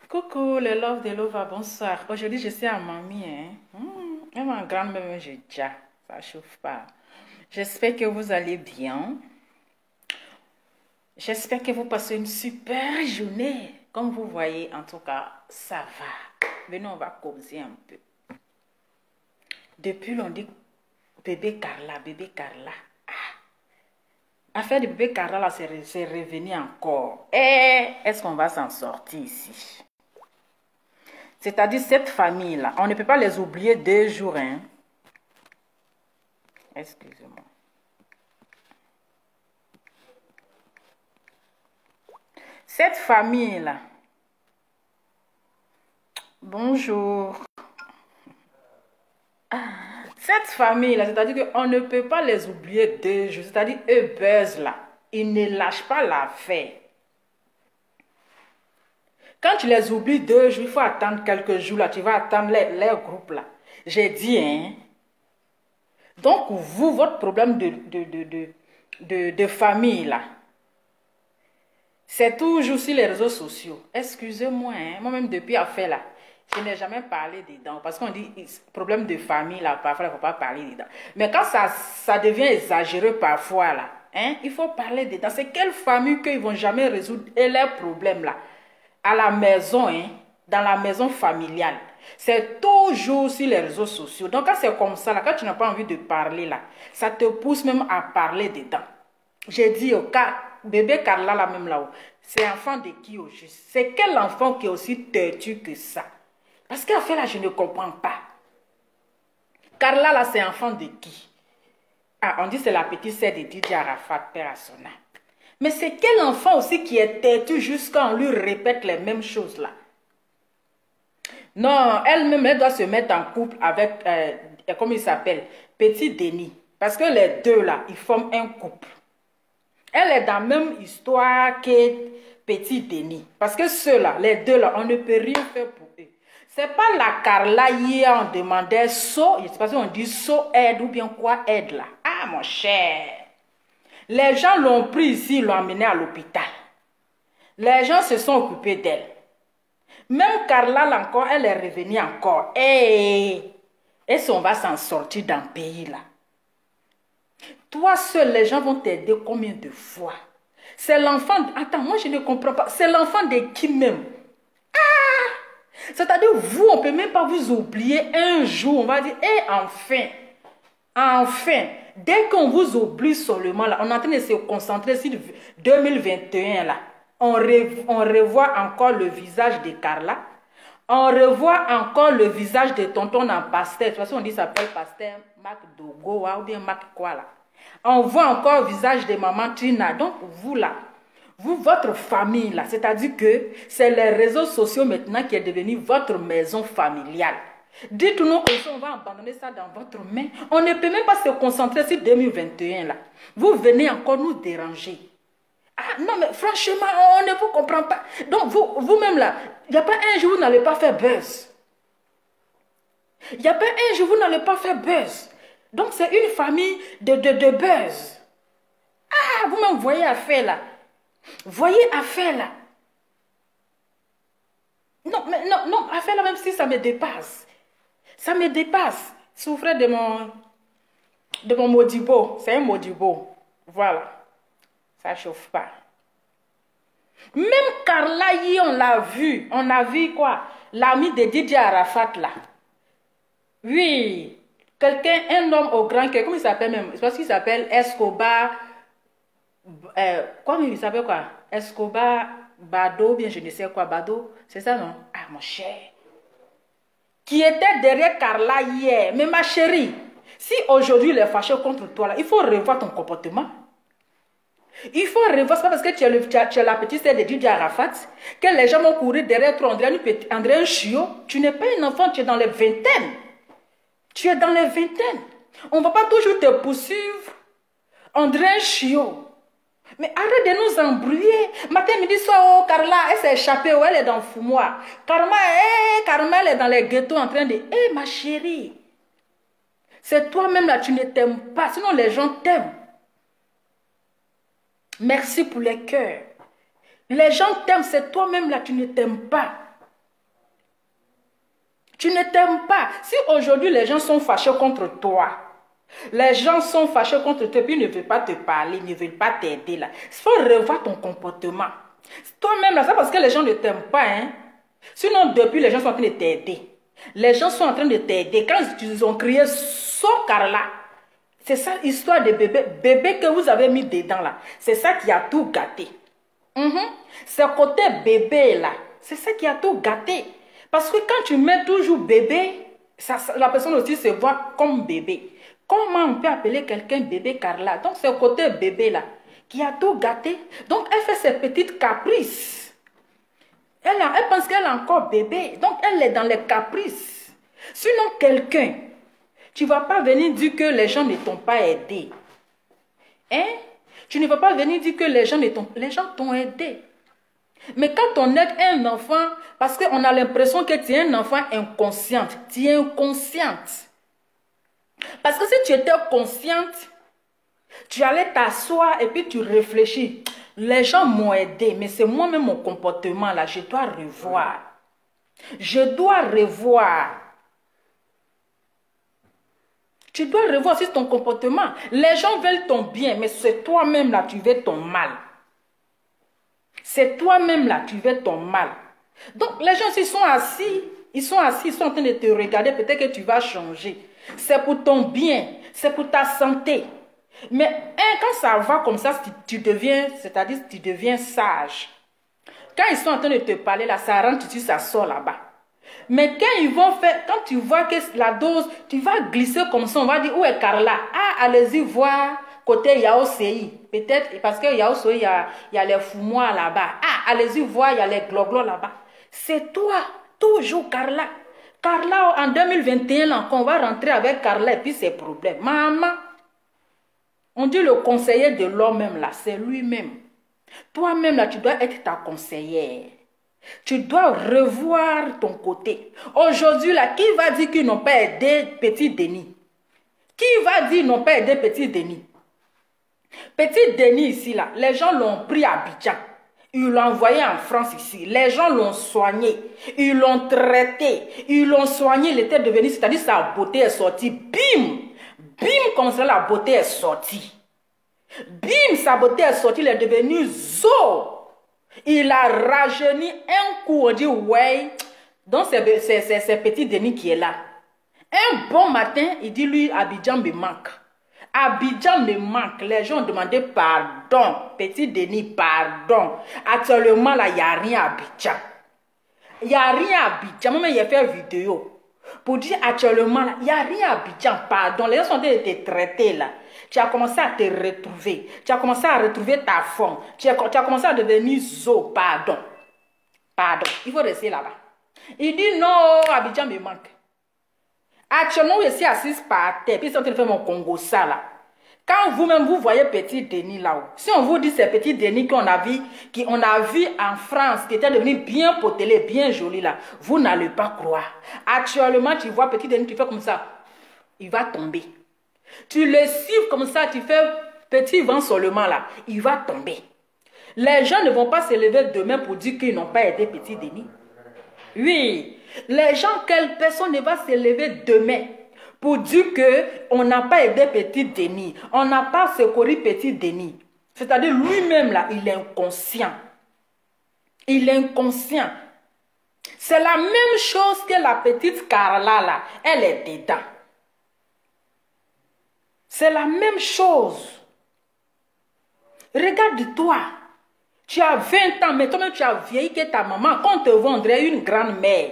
Coucou les love de Lova, bonsoir. Aujourd'hui je suis à mamie, hein. Même en grande même j'ai déjà, ça chauffe pas. J'espère que vous allez bien. J'espère que vous passez une super journée. Comme vous voyez, en tout cas, ça va. Venez, on va causer un peu. Depuis l'on dit bébé Carla, bébé Carla. Affaire de bébé Carla là, c'est revenu encore. Est-ce qu'on va s'en sortir ici? C'est-à-dire cette famille-là, on ne peut pas les oublier 2 jours. Hein? Excusez-moi. Cette famille-là, bonjour. Cette famille-là, c'est-à-dire qu'on ne peut pas les oublier 2 jours. C'est-à-dire eux buzzent là, ils ne lâchent pas l'affaire. Quand tu les oublies 2 jours, il faut attendre quelques jours là, tu vas attendre les groupes là. J'ai dit, hein. Donc, vous, votre problème de famille là, c'est toujours sur les réseaux sociaux. Excusez-moi, hein. Moi-même depuis affaire là, je n'ai jamais parlé dedans. Parce qu'on dit, problème de famille là, parfois il ne faut pas parler dedans. Mais quand ça devient exagéré parfois là, hein, il faut parler dedans. C'est quelle famille qu'ils ne vont jamais résoudre leurs problèmes là? À la maison, hein, dans la maison familiale. C'est toujours sur les réseaux sociaux. Donc, quand c'est comme ça, là, quand tu n'as pas envie de parler, là, ça te pousse même à parler dedans. J'ai dit au cas, bébé Carla, là même là-haut, c'est enfant de qui au juste? C'est quel enfant qui est aussi têtu que ça? Parce qu'en fait, là, je ne comprends pas. Carla, là, c'est enfant de qui? Ah, on dit c'est la petite sœur de Didier Arafat, père à son âme. Mais c'est quel enfant aussi qui est têtu jusqu'à on lui répète les mêmes choses là? Non, elle-même, elle doit se mettre en couple avec, comment il s'appelle? Petit Denis. Parce que les deux là, ils forment un couple. Elle est dans la même histoire que Petit Denis. Parce que ceux-là, les deux là, on ne peut rien faire pour eux. C'est pas la Carla hier, on demandait so, je ne sais pas si on dit so aide ou bien quoi aide là. Ah mon cher. Les gens l'ont pris ici, l'ont emmené à l'hôpital. Les gens se sont occupés d'elle. Même Carla, là encore, elle est revenue encore. Est-ce qu'on va s'en sortir dans le pays, là? Toi seul, les gens vont t'aider combien de fois? C'est l'enfant... Attends, moi, je ne comprends pas. C'est l'enfant de qui même? Ah! C'est-à-dire, vous, on ne peut même pas vous oublier un jour. On va dire, enfin, enfin, dès qu'on vous oublie seulement, là, on est en train de se concentrer sur 2021, là. On revoit encore le visage de Carla. On revoit encore le visage de tonton en pasteur. De toute façon, on dit ça s'appelle pasteur Mac Dogo ou bien Mac quoi là. On voit encore le visage de maman Trina. Donc, vous là, vous, votre famille là, c'est-à-dire que c'est les réseaux sociaux maintenant qui est devenu votre maison familiale. Dites-nous comme ça, on va abandonner ça dans votre main. On ne peut même pas se concentrer sur 2021 là. Vous venez encore nous déranger. Ah non, mais franchement, on ne vous comprend pas. Donc, vous-même là, il n'y a pas un jour où vous n'allez pas faire buzz. Il n'y a pas un jour où vous n'allez pas faire buzz. Donc, c'est une famille de buzz. Ah, vous-même voyez affaire là. Voyez affaire là. Non, mais non, affaire là, même si ça me dépasse. Ça me dépasse. Souffrez de mon modibo. C'est un modibo. Voilà. Ça ne chauffe pas. Même Carla, hier, on l'a vu. On a vu quoi? L'ami de Didier Arafat, là. Oui. Quelqu'un, un homme au grand cœur. Comment il s'appelle même? C'est parce qu'il s'appelle Escobar. Comment il s'appelle quoi? Escobar Bado, bien je ne sais quoi. Bado. C'est ça, non? Ah, mon cher. Qui était derrière Carla hier. Mais ma chérie, si aujourd'hui il est fâché contre toi, là, il faut revoir ton comportement. Il faut revoir, c'est pas parce que tu es la petite sœur de Didier Arafat que les gens vont courir derrière toi, André un chiot. Tu n'es pas un enfant, tu es dans les vingtaines. Tu es dans les vingtaines. On ne va pas toujours te poursuivre. André un chiot. Mais arrête de nous embrouiller. Matin, midi, soir, oh, Carla, elle s'est échappée, oh, elle est dans le fumoir. Carla, elle est dans les ghettos en train de... Ma chérie. C'est toi-même là, tu ne t'aimes pas. Sinon, les gens t'aiment. Merci pour les cœurs. Les gens t'aiment, c'est toi-même là, tu ne t'aimes pas. Tu ne t'aimes pas. Si aujourd'hui les gens sont fâchés contre toi, les gens sont fâchés contre toi, puis ils ne veulent pas te parler, ils ne veulent pas t'aider là. Il faut revoir ton comportement. Toi-même là, c'est parce que les gens ne t'aiment pas, hein. Sinon, depuis, les gens sont en train de t'aider. Les gens sont en train de t'aider. Quand ils ont crié saut Carla, c'est ça l'histoire de bébé. Bébé que vous avez mis dedans là, c'est ça qui a tout gâté. Ce côté bébé là, c'est ça qui a tout gâté. Parce que quand tu mets toujours bébé, la personne aussi se voit comme bébé. Comment on peut appeler quelqu'un bébé Carla? Donc c'est le côté bébé là qui a tout gâté. Donc elle fait ses petites caprices. Elle pense qu'elle est encore bébé. Donc elle est dans les caprices. Sinon quelqu'un, tu ne vas pas venir dire que les gens ne t'ont pas aidé. Hein? Tu ne vas pas venir dire que les gens t'ont aidé. Mais quand on aide un enfant, parce qu'on a l'impression que tu es un enfant inconsciente, tu es inconsciente. Parce que si tu étais consciente, tu allais t'asseoir et puis tu réfléchis. Les gens m'ont aidé, mais c'est moi-même mon comportement là, je dois revoir. Je dois revoir. Tu dois revoir aussi ton comportement. Les gens veulent ton bien, mais c'est toi-même là, tu veux ton mal. C'est toi-même là, tu veux ton mal. Donc les gens, s'ils sont assis, ils sont en train de te regarder, peut-être que tu vas changer. C'est pour ton bien, c'est pour ta santé. Mais quand ça va comme ça, tu deviens, c'est-à-dire tu deviens sage. Quand ils sont en train de te parler là, ça rentre ici, ça sort là-bas. Mais quand ils vont faire, quand tu vois que la dose, tu vas glisser comme ça, on va dire, où est Carla? Ah, allez-y voir côté Yaosei. Peut-être parce que Yaosei, il y a les foumois là-bas. Ah, allez-y voir, il y a les gloglos là-bas. C'est toi, toujours Carla. Carla, en 2021, là, on va rentrer avec Carla et puis ses problèmes. Maman, on dit le conseiller de l'homme même là, c'est lui-même. Toi-même là, tu dois être ta conseillère. Tu dois revoir ton côté. Aujourd'hui là, qui va dire qu'ils n'ont pas aidé Petit Denis? Qui va dire qu'ils n'ont pas aidé Petit Denis? Petit Denis ici là, les gens l'ont pris à Abidjan. Ils l'ont envoyé en France ici. Les gens l'ont soigné. Ils l'ont traité. Ils l'ont soigné. Il était devenu, c'est-à-dire sa beauté est sortie. Bim! Bim, comme ça, la beauté est sortie. Bim, sa beauté est sortie. Il est devenu zo. Il a rajeuni un coup. On dit, ouais. Donc, c'est Petit Denis qui est là. Un bon matin, il dit, lui, Abidjan me manque. Abidjan me manque. Les gens ont demandé pardon. Petit Denis, pardon. Actuellement, là, il n'y a rien à Abidjan. Il n'y a rien à Abidjan. Moi, il a fait une vidéo pour dire actuellement, là, il n'y a rien à Abidjan. Pardon. Les gens sont en train de te traiter là. Tu as commencé à te retrouver. Tu as commencé à retrouver ta forme. Tu as commencé à devenir zo. Pardon. Pardon. Il faut rester là-bas. Il dit non, Abidjan me manque. Actuellement, je suis assise par terre, puis ils sont en train de faire mon Congo ça là. Quand vous-même, vous voyez Petit Denis là-haut, si on vous dit c'est Petit Denis qu'on a vu en France, qui était devenu bien potelé, bien joli là, vous n'allez pas croire. Actuellement, tu vois Petit Denis, tu fais comme ça, il va tomber. Tu le siffles comme ça, tu fais petit vent seulement là, il va tomber. Les gens ne vont pas se lever demain pour dire qu'ils n'ont pas aidé Petit Denis. Oui. Les gens, quelle personne ne va se lever demain pour dire qu'on n'a pas aidé Petit Denis, on n'a pas secouru Petit Denis. C'est-à-dire lui-même là, il est inconscient. Il est inconscient. C'est la même chose que la petite Carla là, elle est dedans. C'est la même chose. Regarde-toi. Tu as 20 ans, mais toi-même tu as vieilli que ta maman. Quand on te vendrait une grand-mère,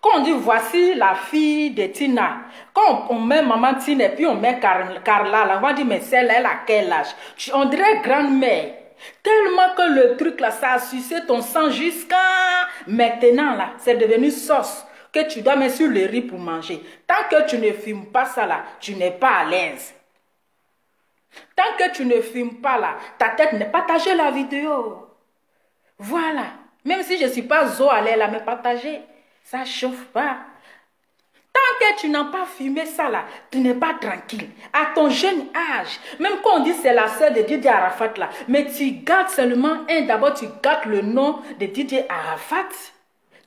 quand on dit voici la fille de Tina, quand on met maman Tina et puis on met Carla, là, on va dire mais celle-là, elle a quel âge? On dirait grand-mère. Tellement que le truc là, ça a sucé ton sang jusqu'à maintenant là, c'est devenu sauce que tu dois mettre sur le riz pour manger. Tant que tu ne fumes pas ça là, tu n'es pas à l'aise. Tant que tu ne fumes pas là, ta tête n'est pas partagée la vidéo. Voilà. Même si je ne suis pas zo à l'air là, mais partager. Ça ne chauffe pas. Tant que tu n'as pas fumé ça là, tu n'es pas tranquille. À ton jeune âge, même quand on dit c'est la sœur de Didier Arafat là, mais tu gardes seulement d'abord tu gardes le nom de Didier Arafat.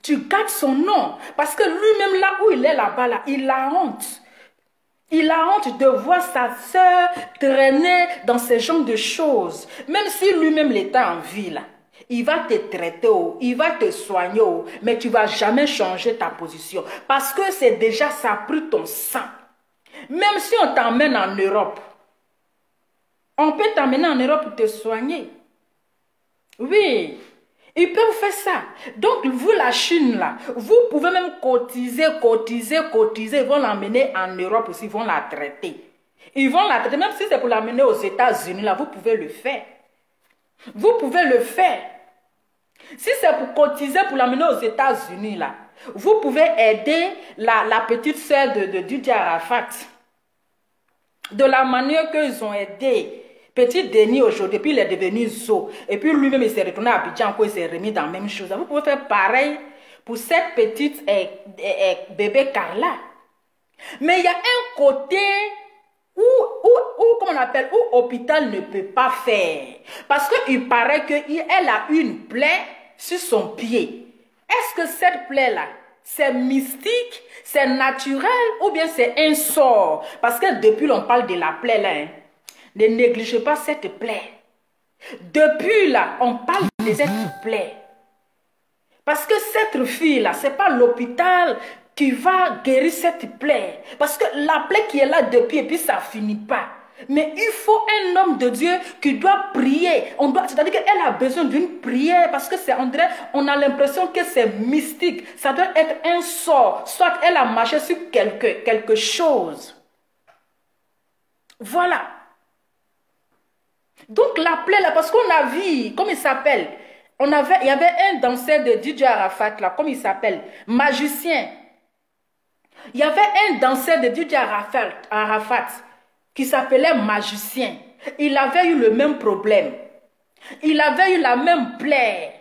Tu gardes son nom. Parce que lui-même, là où il est là-bas, là, il a honte. Il a honte de voir sa sœur traîner dans ce genre de choses. Même si lui-même l'était en vie, là. Il va te traiter, il va te soigner, mais tu ne vas jamais changer ta position. Parce que c'est déjà, ça a pris ton sang. Même si on t'emmène en Europe, on peut t'emmener en Europe pour te soigner. Oui, ils peuvent faire ça. Donc, vous, la Chine, là, vous pouvez même cotiser. Ils vont l'emmener en Europe aussi, ils vont la traiter. Ils vont la traiter, même si c'est pour l'amener aux États-Unis, là, vous pouvez le faire. Vous pouvez le faire. Si c'est pour cotiser pour l'amener aux États-Unis, là, vous pouvez aider la petite sœur de Didier Arafat. De la manière qu'ils ont aidé Petit Denis aujourd'hui, puis il est devenu Zo. Et puis lui-même, il s'est retourné à Abidjan, il s'est remis dans la même chose. Vous pouvez faire pareil pour cette petite bébé Carla. Mais il y a un côté où comment on appelle, où l'hôpital ne peut pas faire. Parce qu'il paraît qu'elle a une plaie sur son pied. Est-ce que cette plaie-là, c'est mystique, c'est naturel ou bien c'est un sort? Parce que depuis l'on parle de la plaie là, hein, ne négligez pas cette plaie. Depuis là, on parle de cette plaie. Parce que cette fille-là, ce n'est pas l'hôpital qui va guérir cette plaie. Parce que la plaie qui est là depuis et puis ça ne finit pas. Mais il faut un homme de Dieu qui doit prier. C'est-à-dire qu'elle a besoin d'une prière parce que on a l'impression que c'est mystique. Ça doit être un sort. Soit elle a marché sur quelque chose. Voilà. Donc la plaie là, parce qu'on a vu, comme il s'appelle, il y avait un danseur de Didier Arafat là, comme il s'appelle, magicien. Il y avait un danseur de Didier Arafat qui s'appelait magicien. Il avait eu le même problème. Il avait eu la même plaie.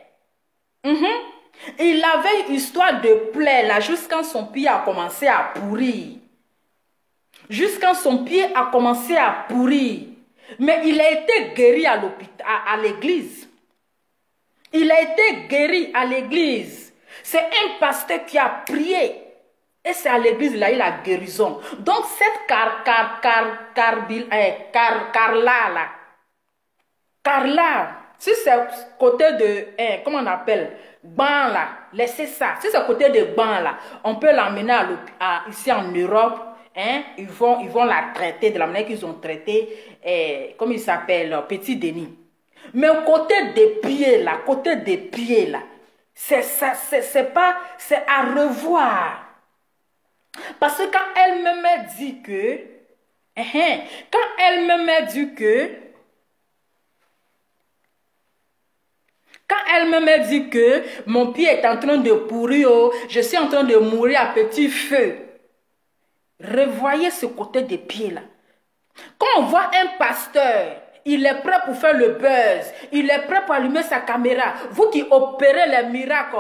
Il avait une histoire de plaie là, jusqu'à son pied a commencé à pourrir. Jusqu'à son pied a commencé à pourrir. Mais il a été guéri à l'hôpital, à l'église. Il a été guéri à l'église. C'est un pasteur qui a prié. Et c'est à l'église, il a eu la guérison. Donc cette Carla, si c'est côté de, comment on appelle, ban là, laissez ça. Si c'est côté de ban là, on peut l'emmener ici en Europe. Hein, ils vont la traiter de la manière qu'ils ont traité, comme il s'appelle, Petit Denis. Mais au côté des pieds là, c'est à revoir. Parce que quand elle me dit que, mon pied est en train de pourrir, je suis en train de mourir à petit feu. Revoyez ce côté des pieds là. Quand on voit un pasteur, il est prêt pour faire le buzz, il est prêt pour allumer sa caméra. Vous qui opérez les miracles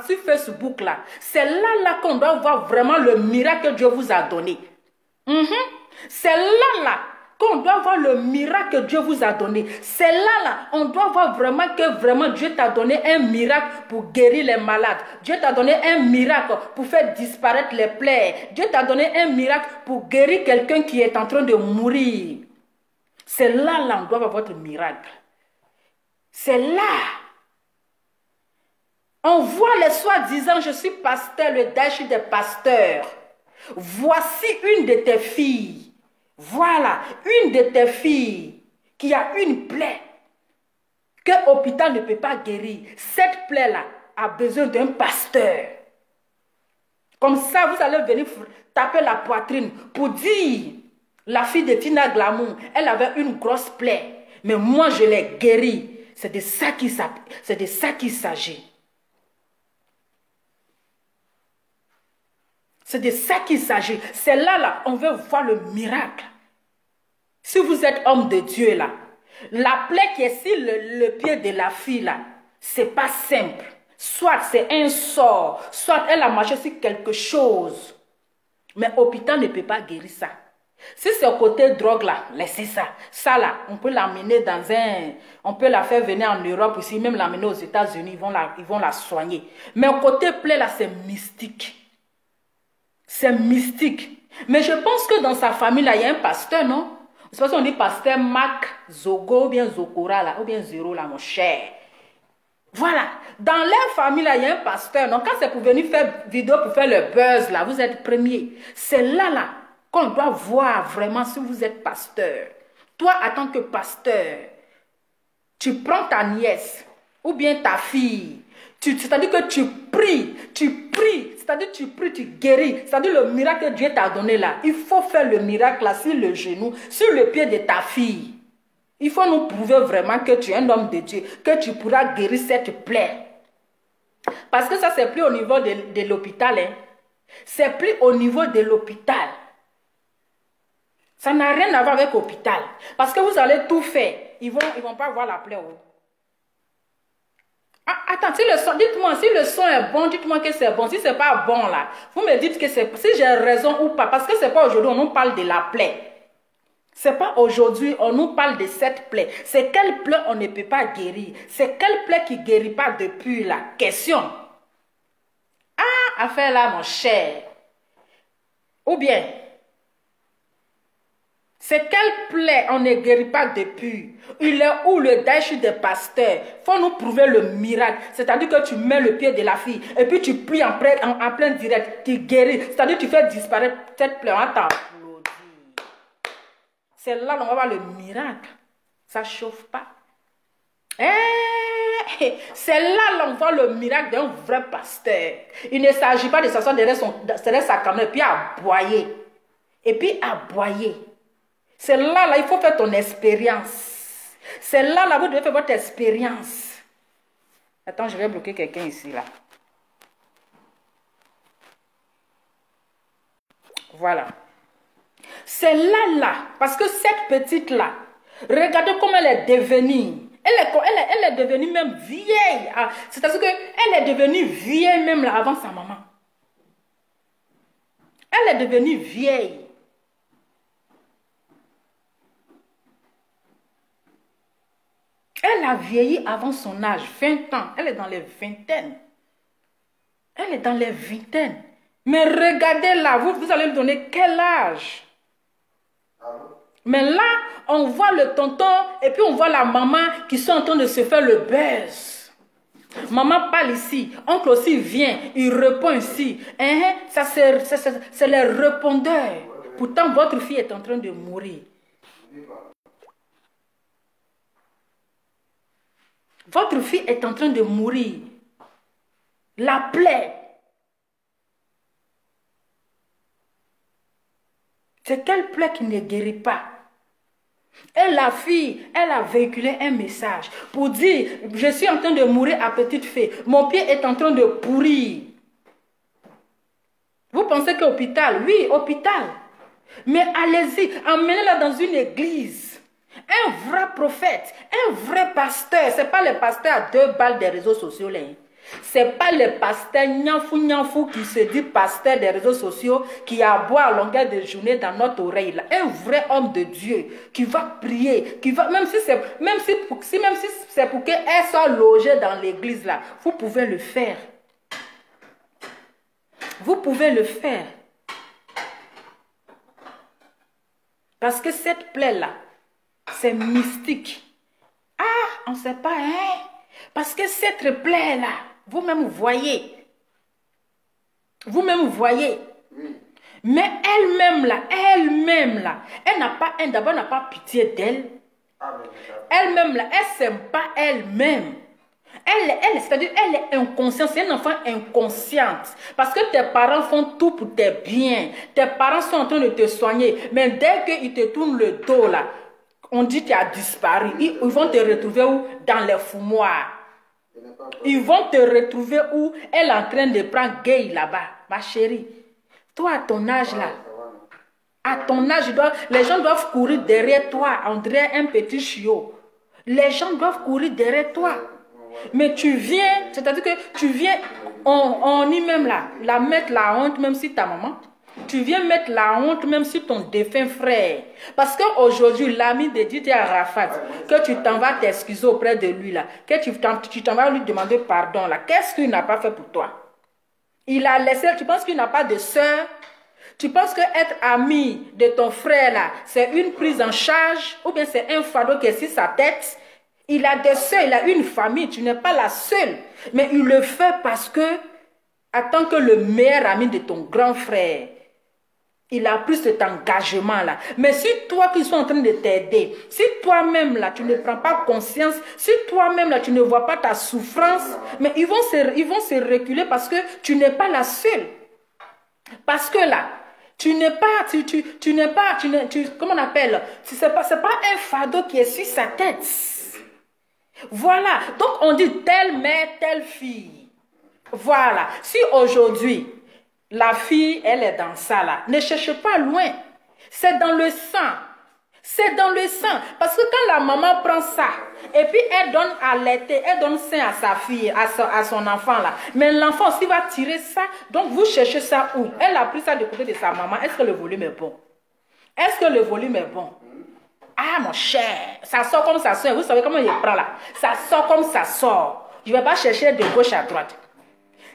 sur Facebook là, c'est là qu'on doit voir vraiment le miracle que Dieu vous a donné. C'est là qu'on doit voir le miracle que Dieu vous a donné. C'est là on doit voir vraiment que Dieu t'a donné un miracle pour guérir les malades. Dieu t'a donné un miracle pour faire disparaître les plaies. Dieu t'a donné un miracle pour guérir quelqu'un qui est en train de mourir. C'est là on doit voir votre miracle. C'est là. On voit les soi-disant, je suis pasteur, le dashi des pasteurs. Voici une de tes filles. Voilà, une de tes filles qui a une plaie que l'hôpital ne peut pas guérir. Cette plaie-là a besoin d'un pasteur. Comme ça, vous allez venir taper la poitrine pour dire, la fille de Tina Glamour, elle avait une grosse plaie, mais moi je l'ai guérie. C'est de ça qu'il s'agit. C'est de ça qu'il s'agit. C'est là, on veut voir le miracle. Si vous êtes homme de Dieu là, la plaie qui est sur le pied de la fille là, c'est pas simple. Soit c'est un sort, soit elle a marché sur quelque chose. Mais l'hôpital ne peut pas guérir ça. Si c'est au côté drogue là, laissez ça. Ça là, on peut l'amener dans un... On peut la faire venir en Europe aussi, même l'amener aux États-Unis, ils vont la soigner. Mais au côté plaie là, c'est mystique. C'est mystique. Mais je pense que dans sa famille là, il y a un pasteur, non? C'est parce qu'on dit pasteur Mac Zogo, ou bien Zokora là, ou bien Zero là, mon cher. Voilà. Dans leur famille là, il y a un pasteur. Donc quand c'est pour venir faire vidéo, pour faire le buzz là, vous êtes premier. C'est là qu'on doit voir vraiment si vous êtes pasteur. Toi, en tant que pasteur, tu prends ta nièce ou bien ta fille, c'est-à-dire que tu pries, c'est-à-dire tu pries, tu guéris, c'est-à-dire le miracle que Dieu t'a donné là. Il faut faire le miracle là sur le genou, sur le pied de ta fille. Il faut nous prouver vraiment que tu es un homme de Dieu, que tu pourras guérir cette plaie. Parce que ça, c'est plus au niveau de l'hôpital. Hein. C'est plus au niveau de l'hôpital. Ça n'a rien à voir avec l'hôpital. Parce que vous allez tout faire. Ils vont pas voir la plaie. Oh. Ah, attends, si le son, dites-moi, si le son est bon, dites-moi que c'est bon. Si c'est pas bon là, vous me dites que c'est, si j'ai raison ou pas. Parce que c'est pas aujourd'hui, on nous parle de la plaie. C'est pas aujourd'hui, on nous parle de cette plaie. C'est quelle plaie on ne peut pas guérir? C'est quelle plaie qui ne guérit pas depuis la question? Ah, affaire là, mon cher. Ou bien, c'est quelle plaie on ne guérit pas depuis? Il est où le Daesh des pasteurs? Il faut nous prouver le miracle. C'est-à-dire que tu mets le pied de la fille et puis tu pries en plein direct. Tu guéris. C'est-à-dire que tu fais disparaître cette plaie. Attends. C'est là qu'on va voir le miracle. Ça ne chauffe pas. C'est là qu'on voit le miracle d'un vrai pasteur. Il ne s'agit pas de s'asseoir derrière sa caméra et puis aboyer. Et puis aboyer. C'est là, il faut faire ton expérience. C'est là, vous devez faire votre expérience. Attends, je vais bloquer quelqu'un ici, là. Voilà. C'est là, parce que cette petite-là, regardez comment elle est devenue. Elle est devenue même vieille. C'est-à-dire qu'elle est devenue vieille même là, avant sa maman. Elle est devenue vieille. Elle a vieilli avant son âge, 20 ans. Elle est dans les vingtaines. Elle est dans les vingtaines. Mais regardez là, vous allez lui donner quel âge? Mais là, on voit le tonton et puis on voit la maman qui sont en train de se faire le buzz. Maman parle ici, oncle aussi vient, il répond ici. Ça c'est les répondeurs. Pourtant, votre fille est en train de mourir. Votre fille est en train de mourir. La plaie. C'est quelle plaie qui ne guérit pas? Et la fille, elle a véhiculé un message pour dire, je suis en train de mourir à petite fille. Mon pied est en train de pourrir. Vous pensez que hôpital? Oui, hôpital. Mais allez-y, emmenez-la dans une église. Un vrai prophète, un vrai pasteur. Ce n'est pas le pasteur à 2 balles des réseaux sociaux. Ce n'est pas le pasteur nyafou qui se dit pasteur des réseaux sociaux qui aboie à longueur de journée dans notre oreille. Là. Un vrai homme de Dieu qui va prier, qui va, même si c'est pour qu'elle soit logée dans l'église là, vous pouvez le faire. Vous pouvez le faire. Parce que cette plaie là, c'est mystique. Ah, on ne sait pas, hein? Parce que cette plaie là, vous-même voyez. Vous-même voyez. Oui. Mais elle-même là, elle n'a pas, d'abord n'a pas pitié d'elle. Elle-même là, elle ne s'aime pas elle-même. C'est-à-dire, elle est inconsciente, c'est un enfant inconsciente. Parce que tes parents font tout pour tes biens. Tes parents sont en train de te soigner. Mais dès qu'ils te tournent le dos là, on dit que tu as disparu. Ils vont te retrouver où? Dans les fumoirs. Ils vont te retrouver où? Elle est en train de prendre gay là-bas. Ma chérie, toi à ton âge là, à ton âge, les gens doivent courir derrière toi. On dirait un petit chiot. Les gens doivent courir derrière toi. Mais tu viens, c'est-à-dire que tu viens, on y même là, la mettre la honte, même si ta maman, Tu viens mettre la honte même sur ton défunt frère. Parce qu'aujourd'hui, l'ami de Didier Arafat, que tu t'en vas t'excuser auprès de lui, là, que tu t'en vas lui demander pardon, là, qu'est-ce qu'il n'a pas fait pour toi? Il a laissé, tu penses qu'il n'a pas de soeur? Tu penses que être ami de ton frère, là, c'est une prise en charge? Ou bien c'est un fardeau qui est sur sa tête? Il a des soeurs, il a une famille, tu n'es pas la seule. Mais il le fait parce que, en tant que le meilleur ami de ton grand frère, il a pris cet engagement-là. Mais si toi qui sont en train de t'aider, si toi-même là, tu ne prends pas conscience, si toi-même là, tu ne vois pas ta souffrance, mais ils vont se reculer parce que tu n'es pas la seule. Parce que là, tu n'es pas, comment on appelle, c'est pas un fardeau qui est sur sa tête. Voilà. Donc on dit telle mère, telle fille. Voilà. Si aujourd'hui, la fille, elle est dans ça là. Ne cherche pas loin. C'est dans le sang. C'est dans le sang. Parce que quand la maman prend ça, et puis elle donne à l'été, elle donne sein à sa fille, à son enfant là. Mais l'enfant aussi va tirer ça. Donc vous cherchez ça où? Elle a pris ça du côté de sa maman. Est-ce que le volume est bon? Est-ce que le volume est bon? Ah mon cher, ça sort comme ça sort. Vous savez comment il prend là? Ça sort comme ça sort. Je ne vais pas chercher de gauche à droite.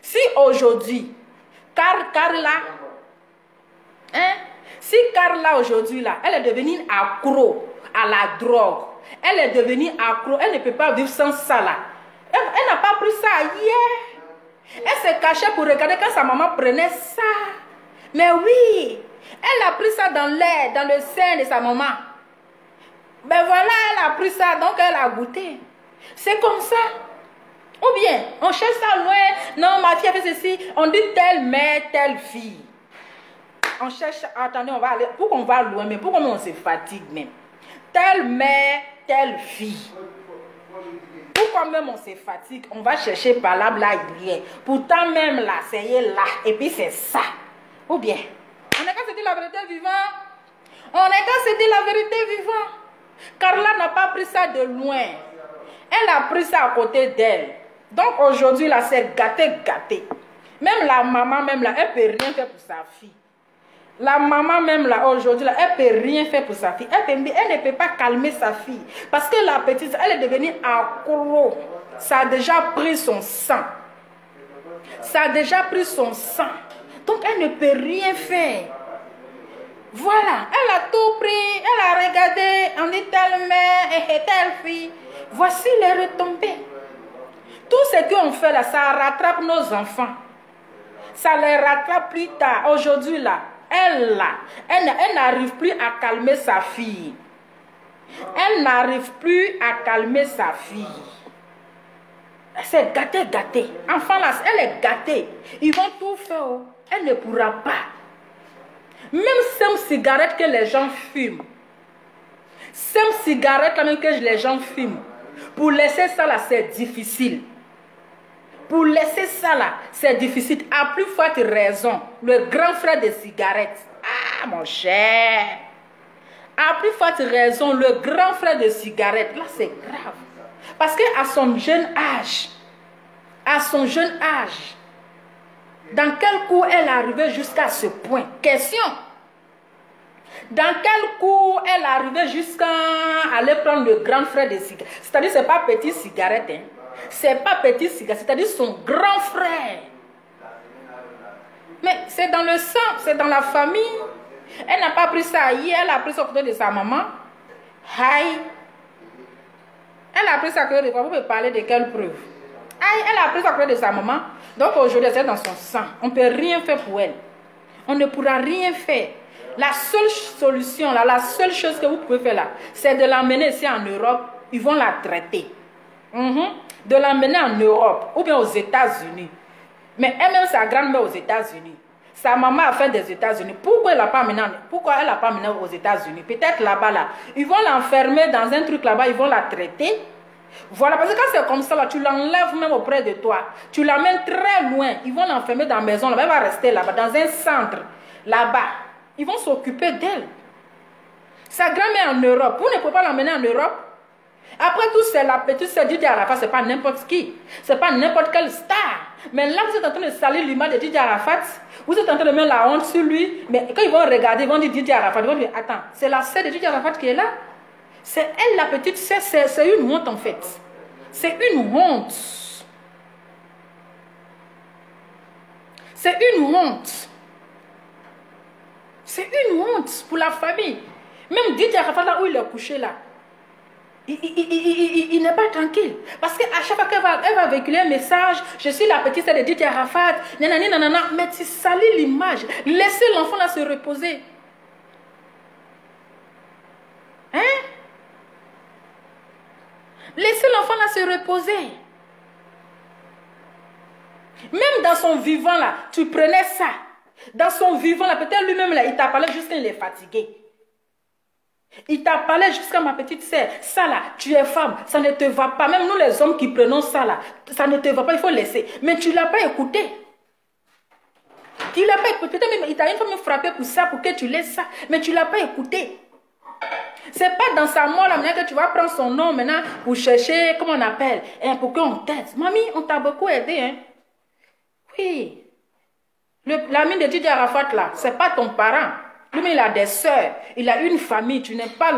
Si aujourd'hui, Carla, hein? Si Carla aujourd'hui là, elle est devenue accro à la drogue, elle est devenue accro, elle ne peut pas vivre sans ça là. Elle n'a pas pris ça hier. Elle se cachait pour regarder quand sa maman prenait ça. Mais oui, elle a pris ça dans l'air, dans le sein de sa maman. Ben voilà, elle a pris ça, donc elle a goûté. C'est comme ça. Ou bien, on cherche ça loin. Non, ma fille a fait ceci. On dit telle mère, telle fille. On cherche, attendez, on va aller. Pourquoi on va loin, mais pourquoi on se fatigue même? Telle mère, telle fille. Pourquoi même on se fatigue? On va chercher par là, là, rien. Pourtant même là, c'est là. Et puis c'est ça. Ou bien, on n'est qu'à se dire la vérité vivant. On n'est qu'à se dire la vérité vivant. Carla n'a pas pris ça de loin. Elle a pris ça à côté d'elle. Donc aujourd'hui, là, c'est gâté, gâté. Même la maman, même là, elle ne peut rien faire pour sa fille. La maman, même là, aujourd'hui, là, elle ne peut rien faire pour sa fille. Elle ne peut pas calmer sa fille. Parce que la petite, elle est devenue accro. Ça a déjà pris son sang. Ça a déjà pris son sang. Donc, elle ne peut rien faire. Voilà, elle a tout pris, elle a regardé, on dit telle mère et telle fille. Voici les retombées. Tout ce qu'on fait là, ça rattrape nos enfants. Ça les rattrape plus tard. Aujourd'hui là, elle n'arrive plus à calmer sa fille. Elle n'arrive plus à calmer sa fille. C'est gâté, gâté. Enfant là, elle est gâtée. Ils vont tout faire. Elle ne pourra pas. Même ces cigarettes que les gens fument. Ces cigarettes quand même que les gens fument. Pour laisser ça là, c'est difficile. Pour laisser ça là, c'est difficile. À plus forte raison, le grand frère des cigarettes. Ah mon cher. À plus forte raison, le grand frère des cigarettes. Là c'est grave. Parce qu'à son jeune âge, dans quel coup elle est arrivée jusqu'à ce point? Question. Dans quel coup elle est arrivée jusqu'à aller prendre le grand frère des cigarettes? C'est-à-dire, ce n'est pas petit cigarette. Hein? Ce n'est pas petit cigarette, c'est-à-dire son grand frère. Mais c'est dans le sang, c'est dans la famille. Elle n'a pas pris ça hier, elle a pris ça au côté de sa maman. Aïe. Elle a pris ça au côté de sa maman. Vous pouvez parler de quelle preuve? Aïe, elle a pris ça au côté de sa maman. Donc aujourd'hui, c'est dans son sang. On ne peut rien faire pour elle. On ne pourra rien faire. La seule solution, là, la seule chose que vous pouvez faire là, c'est de l'emmener ici en Europe. Ils vont la traiter. De l'emmener en Europe ou bien aux États-Unis. Mais elle-même, sa grand-mère aux États-Unis. Sa maman a fait des États-Unis. Pourquoi elle n'a pas amené aux États-Unis? Peut-être là-bas, là. Ils vont l'enfermer dans un truc là-bas, ils vont la traiter. Voilà, parce que quand c'est comme ça, là, tu l'enlèves même auprès de toi. Tu l'amènes très loin. Ils vont l'enfermer dans la maison, là-bas, elle va rester là-bas, dans un centre, là-bas. Ils vont s'occuper d'elle. Sa grand-mère en Europe, vous ne pouvez pas l'emmener en Europe. Après tout, c'est la petite sœur Didier Arafat, ce n'est pas n'importe qui. Ce n'est pas n'importe quelle star. Mais là, vous êtes en train de salir l'image de Didier Arafat. Vous êtes en train de mettre la honte sur lui. Mais quand ils vont regarder, ils vont dire Didier Arafat. Ils vont dire, attends, c'est la sœur de Didier Arafat qui est là. C'est elle, la petite sœur. C'est une honte, en fait. C'est une honte. C'est une honte. C'est une honte pour la famille. Même Didier Arafat, là où il est couché, là, il n'est pas tranquille. Parce qu'à chaque fois qu'elle va véhiculer un message, je suis la petite sœur de Didier Arafat, nanani, nanana, mais tu salis l'image. Laissez l'enfant là se reposer. Hein? Laissez l'enfant là se reposer. Même dans son vivant là, tu prenais ça. Dans son vivant là, peut-être lui-même là, il t'a parlé jusqu'à il est fatigué. Il t'a parlé jusqu'à ma petite sœur. Ça là, tu es femme, ça ne te va pas. Même nous les hommes qui prenons ça là, ça ne te va pas, il faut laisser. Mais tu ne l'as pas écouté. Tu ne l'as pas écouté. Peut-être même, il t'a une fois me frappé pour ça, pour que tu laisses ça. Mais tu ne l'as pas écouté. C'est pas dans sa mort là maintenant que tu vas prendre son nom maintenant pour chercher, comment on appelle, hein, pour qu'on t'aide. Mamie, on t'a beaucoup aidé. Hein? Oui. L'ami de Didier Arafat là, c'est pas ton parent. Lui, il a des sœurs, il a une famille, tu n'es pas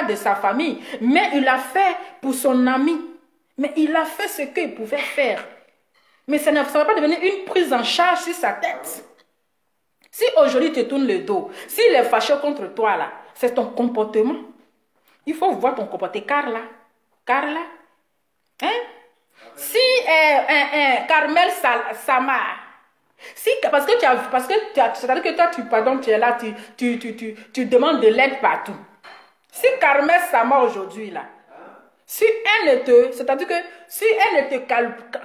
de sa famille. Mais il a fait pour son ami. Mais il a fait ce qu'il pouvait faire. Mais ça ne va pas devenir une prise en charge sur sa tête. Si aujourd'hui tu tournes le dos, s'il est fâché contre toi là, c'est ton comportement. Il faut voir ton comportement. Carla, hein? Si Carmel Samar, si, parce que c'est-à-dire que toi, tu es là, tu demandes de l'aide partout. Si Carmel Sama aujourd'hui, là, si elle ne te, c'est-à-dire que si elle ne te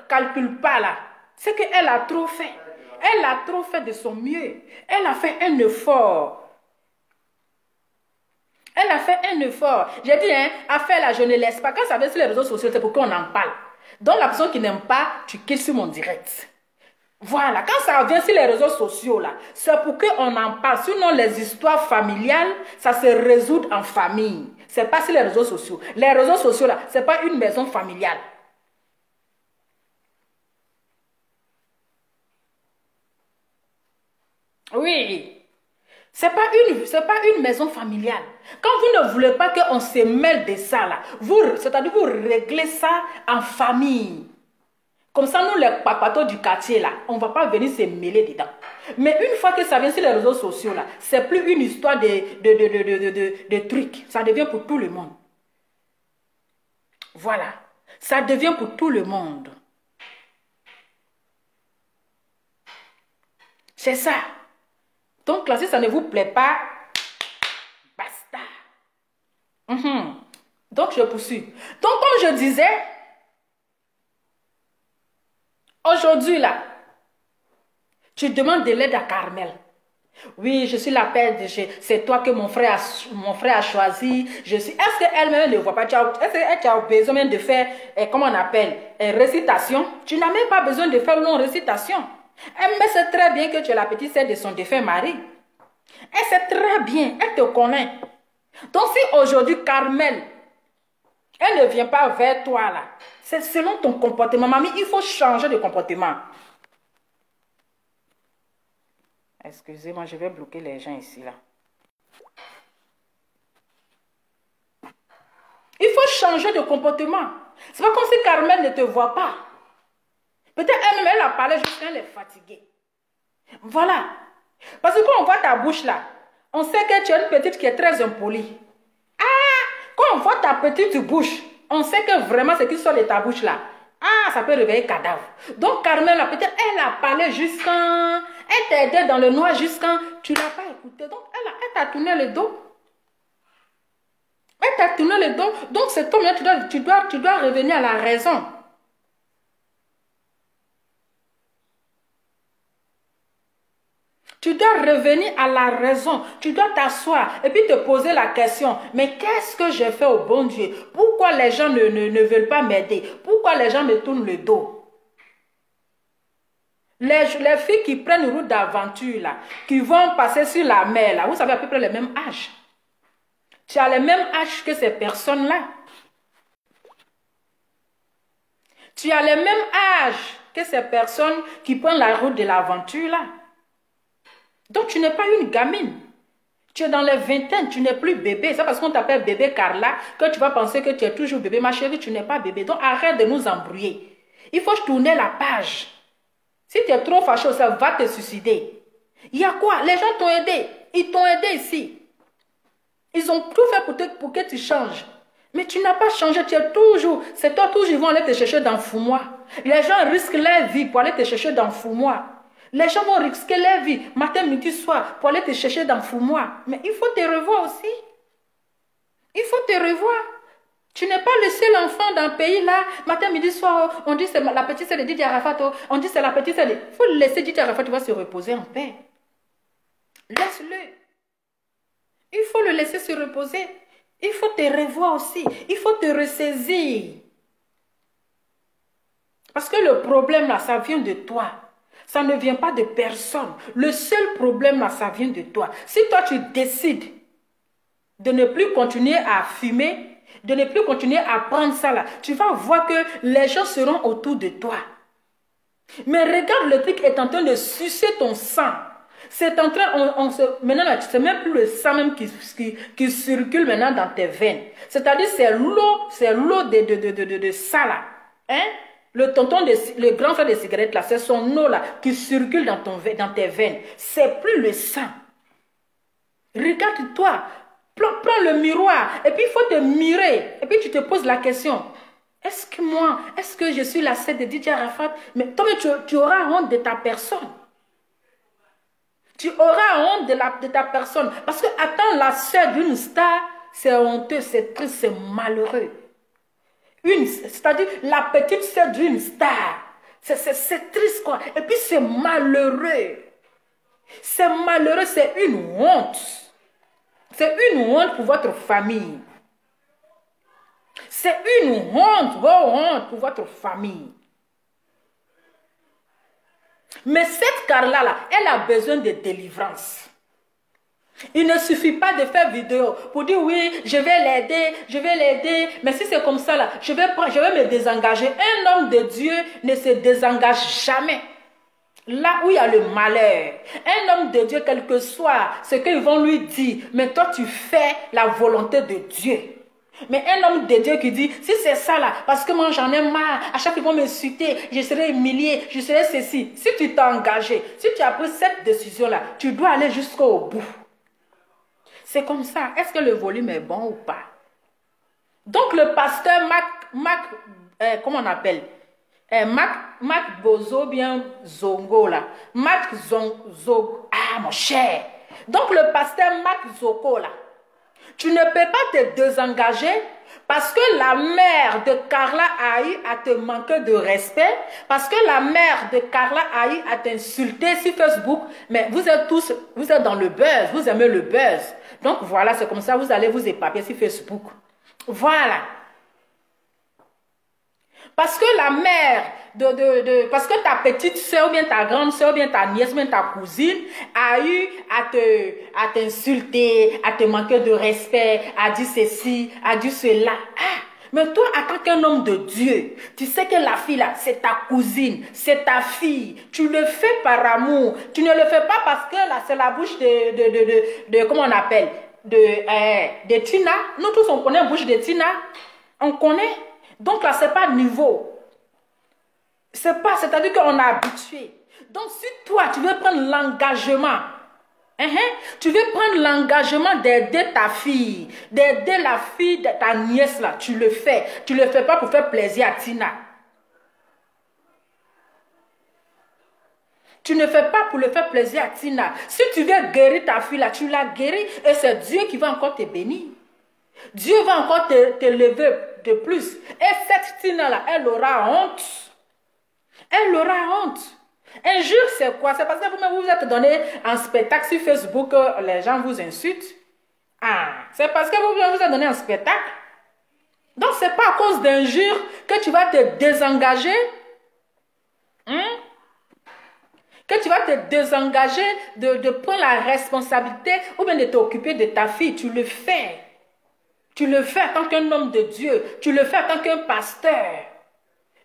calcule pas, là, c'est qu'elle a trop fait. Elle a trop fait de son mieux. Elle a fait un effort. Elle a fait un effort. J'ai dit, hein, affaire là, je ne laisse pas. Quand ça vient sur les réseaux sociaux, c'est pour qu'on en parle. Donc, la personne qui n'aime pas, tu quittes sur mon direct. Voilà, quand ça vient sur les réseaux sociaux, là, c'est pour qu'on en parle. Sinon, les histoires familiales, ça se résout en famille. Ce n'est pas sur les réseaux sociaux. Les réseaux sociaux, là, ce n'est pas une maison familiale. Oui. Ce n'est pas une maison familiale. Quand vous ne voulez pas qu'on se mêle de ça, là, c'est-à-dire vous réglez ça en famille. Comme ça, nous, les papatos du quartier, là, on ne va pas venir se mêler dedans. Mais une fois que ça vient sur les réseaux sociaux, là, c'est plus une histoire de trucs. Ça devient pour tout le monde. Voilà. Ça devient pour tout le monde. C'est ça. Donc là, si ça ne vous plaît pas, basta. Donc, je poursuis. Donc, comme je disais, aujourd'hui, là, tu demandes de l'aide à Carmel. Oui, je suis la père de... C'est toi que mon frère a choisi. Est-ce qu'elle-même ne voit pas? Est-ce qu'elle a besoin de faire, comment on appelle, récitation? Tu n'as même pas besoin de faire une récitation. Elle sait très bien que tu es la petite sœur de son défunt mari. Elle sait très bien, elle te connaît. Donc si aujourd'hui Carmel, elle ne vient pas vers toi là, c'est selon ton comportement. Mamie, il faut changer de comportement. Excusez-moi, je vais bloquer les gens ici là. Il faut changer de comportement. C'est pas comme si Carmel ne te voit pas. Peut-être elle-même, elle a parlé jusqu'à elle est fatiguée. Voilà. Parce que quand on voit ta bouche là, on sait que tu es une petite qui est très impolie. Ah, quand on voit ta petite bouche, on sait que vraiment ce qui sort de ta bouche là, ah, ça peut réveiller cadavre. Donc Carmel là, peut-être elle a parlé jusqu'à... Elle t'a aidé dans le noir jusqu'à... Tu ne l'as pas écouté. Donc elle t'a tourné le dos. Elle t'a tourné le dos. Donc c'est toi, tu dois revenir à la raison. Tu dois revenir à la raison. Tu dois t'asseoir et puis te poser la question. Mais qu'est-ce que j'ai fait au bon Dieu? Pourquoi les gens ne veulent pas m'aider? Pourquoi les gens me tournent le dos? Les filles qui prennent une route d'aventure, là, qui vont passer sur la mer, là, vous savez à peu près le même âge. Tu as le même âge que ces personnes-là. Tu as le même âge que ces personnes qui prennent la route de l'aventure là. Donc tu n'es pas une gamine. Tu es dans les vingtaines, tu n'es plus bébé. C'est parce qu'on t'appelle bébé Carla que tu vas penser que tu es toujours bébé. Ma chérie, tu n'es pas bébé. Donc arrête de nous embrouiller. Il faut tourner la page. Si tu es trop fâché, ça va te suicider. Il y a quoi? Les gens t'ont aidé. Ils t'ont aidé ici. Ils ont tout fait pour que tu changes. Mais tu n'as pas changé. Tu es toujours... C'est toi toujours, ils vont aller te chercher dans Foumois. Les gens risquent leur vie pour aller te chercher dans Foumois. Les gens vont risquer leur vie, matin, midi, soir, pour aller te chercher dans Foumois. Mais il faut te revoir aussi. Il faut te revoir. Tu n'es pas le seul enfant d'un pays là. Matin, midi, soir, on dit c'est la petite sœur de Didier Arafat. Oh, on dit c'est la petite sœur de... Il faut laisser Didier Arafat, tu vas se reposer en paix. Laisse-le. Il faut le laisser se reposer. Il faut te revoir aussi. Il faut te ressaisir. Parce que le problème là, ça vient de toi. Ça ne vient pas de personne. Le seul problème là, ça vient de toi. Si toi tu décides de ne plus continuer à fumer, de ne plus continuer à prendre ça là, tu vas voir que les gens seront autour de toi. Mais regarde, le truc est en train de sucer ton sang. C'est en train, maintenant là, c'est même plus le sang même qui circule maintenant dans tes veines. C'est-à-dire c'est l'eau de ça là. Hein? Le grand frère de cigarette là, c'est son eau là qui circule dans tes veines. C'est plus le sang. Regarde-toi, prends le miroir et puis il faut te mirer. Et puis tu te poses la question, est-ce que je suis la sœur de Didier Arafat? Mais toi, tu auras honte de ta personne. Tu auras honte de ta personne. Parce que attends, la sœur d'une star, c'est honteux, c'est triste, c'est malheureux. C'est-à-dire la petite sœur d'une star. C'est triste quoi. Et puis c'est malheureux. C'est malheureux, c'est une honte. C'est une honte pour votre famille. C'est une honte, pour votre famille. Mais cette Carla-là, elle a besoin de délivrance. Il ne suffit pas de faire vidéo pour dire oui, je vais l'aider, mais si c'est comme ça là, je vais me désengager. Un homme de Dieu ne se désengage jamais. Là où il y a le malheur, un homme de Dieu, quel que soit ce qu'ils vont lui dire, mais toi tu fais la volonté de Dieu. Mais un homme de Dieu qui dit, si c'est ça là, parce que moi j'en ai marre, à chaque fois qu'ils vont m'insulter, je serai humilié, je serai ceci. Si tu t'es engagé, si tu as pris cette décision là, tu dois aller jusqu'au bout. C'est comme ça. Est-ce que le volume est bon ou pas? Donc le pasteur comment on appelle? Mac Bozo bien Zongo là. Mac Zongo. Ah mon cher. Donc le pasteur Mac Zoko là. Tu ne peux pas te désengager parce que la mère de Carla a eu à te manquer de respect, parce que la mère de Carla a eu à t'insulter sur Facebook. Mais vous êtes dans le buzz, vous aimez le buzz. Donc voilà, c'est comme ça, vous allez vous épaper sur Facebook. Voilà. Parce que la mère parce que ta petite soeur, ou bien ta grande soeur, ou bien ta nièce, ou bien ta cousine a eu à t'insulter, à te manquer de respect, a dit ceci, a dit cela. Ah, mais toi, en tant qu'un homme de Dieu, tu sais que la fille là, c'est ta cousine, c'est ta fille. Tu le fais par amour. Tu ne le fais pas parce que là, c'est la bouche de comment on appelle, de Tina. Nous tous, on connaît la bouche de Tina. On connaît. Donc là, c'est pas nouveau. C'est-à-dire qu'on est habitué. Donc si toi, tu veux prendre l'engagement, tu veux prendre l'engagement d'aider ta fille, d'aider la fille de ta nièce là, tu le fais. Tu ne le fais pas pour faire plaisir à Tina. Tu ne fais pas pour le faire plaisir à Tina. Si tu veux guérir ta fille là, tu la guéris et c'est Dieu qui va encore te bénir. Dieu va encore te lever de plus. Et cette Tina là, elle aura honte. Elle aura honte. Un jour, c'est quoi? C'est parce que vous-même vous êtes donné en spectacle sur Facebook que les gens vous insultent. Ah, c'est parce que vous-même vous êtes donné en spectacle. Donc, ce n'est pas à cause d'un jour que tu vas te désengager. Que tu vas te désengager de prendre la responsabilité ou bien de t'occuper de ta fille. Tu le fais. Tu le fais en tant qu'un homme de Dieu. Tu le fais en tant qu'un pasteur.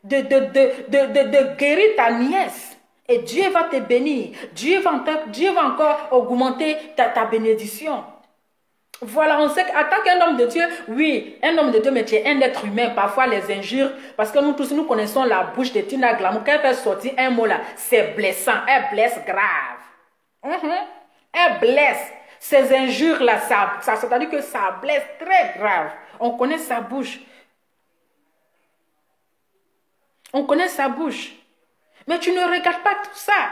de guérir ta nièce. Et Dieu va te bénir. Dieu va encore augmenter ta bénédiction. Voilà, on sait qu'en tant qu'un homme de Dieu, oui, un homme de Dieu, mais tu es un être humain. Parfois, les injures, parce que nous tous, nous connaissons la bouche de Tina Glamour. Quand elle fait sortir un mot là, c'est blessant. Elle blesse grave. Elle blesse. Ces injures là, ça c'est-à-dire que ça blesse très grave. On connaît sa bouche. On connaît sa bouche. Mais tu ne regardes pas tout ça.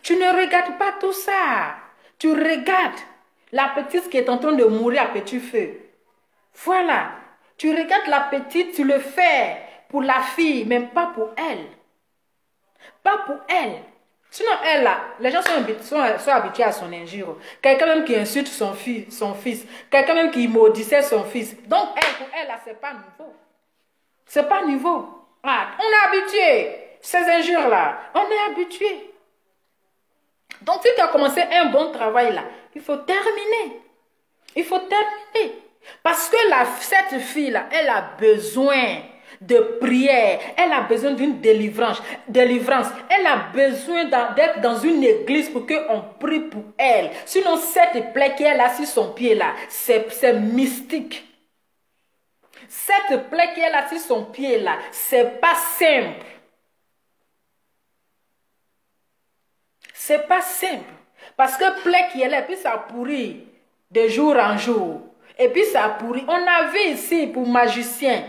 Tu ne regardes pas tout ça. Tu regardes la petite qui est en train de mourir à petit feu. Voilà. Tu regardes la petite, tu le fais pour la fille, même pas pour elle. Pas pour elle. Sinon, elle, là, les gens sont habitués à son injure. Quelqu'un même qui insulte son fils. Quelqu'un même qui maudissait son fils. Donc, elle, pour elle, là, c'est pas nouveau. C'est pas nouveau. Ah, on est habitué. Ces injures-là, on est habitué. Donc, si tu as commencé un bon travail, là, il faut terminer. Il faut terminer. Parce que cette fille-là, elle a besoin de prière. Elle a besoin d'une délivrance. Elle a besoin d'être dans une église pour qu'on prie pour elle. Sinon, cette plaie qu'elle a sur son pied là, c'est mystique. Cette plaie qu'elle a sur son pied là, c'est pas simple. C'est pas simple. Parce que plaie qui est là, puis ça pourrit de jour en jour. Et puis ça pourrit. On a vu ici pour magicien.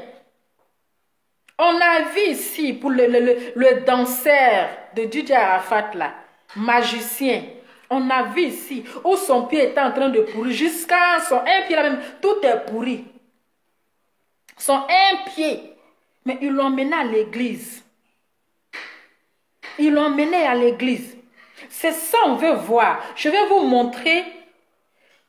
On a vu ici pour le danseur de DJ Arafat là, magicien. On a vu ici où son pied était en train de pourrir jusqu'à son un pied là même, tout est pourri. Son un pied. Mais ils l'ont emmené à l'église. Ils l'ont emmené à l'église. C'est ça on veut voir. Je vais vous montrer.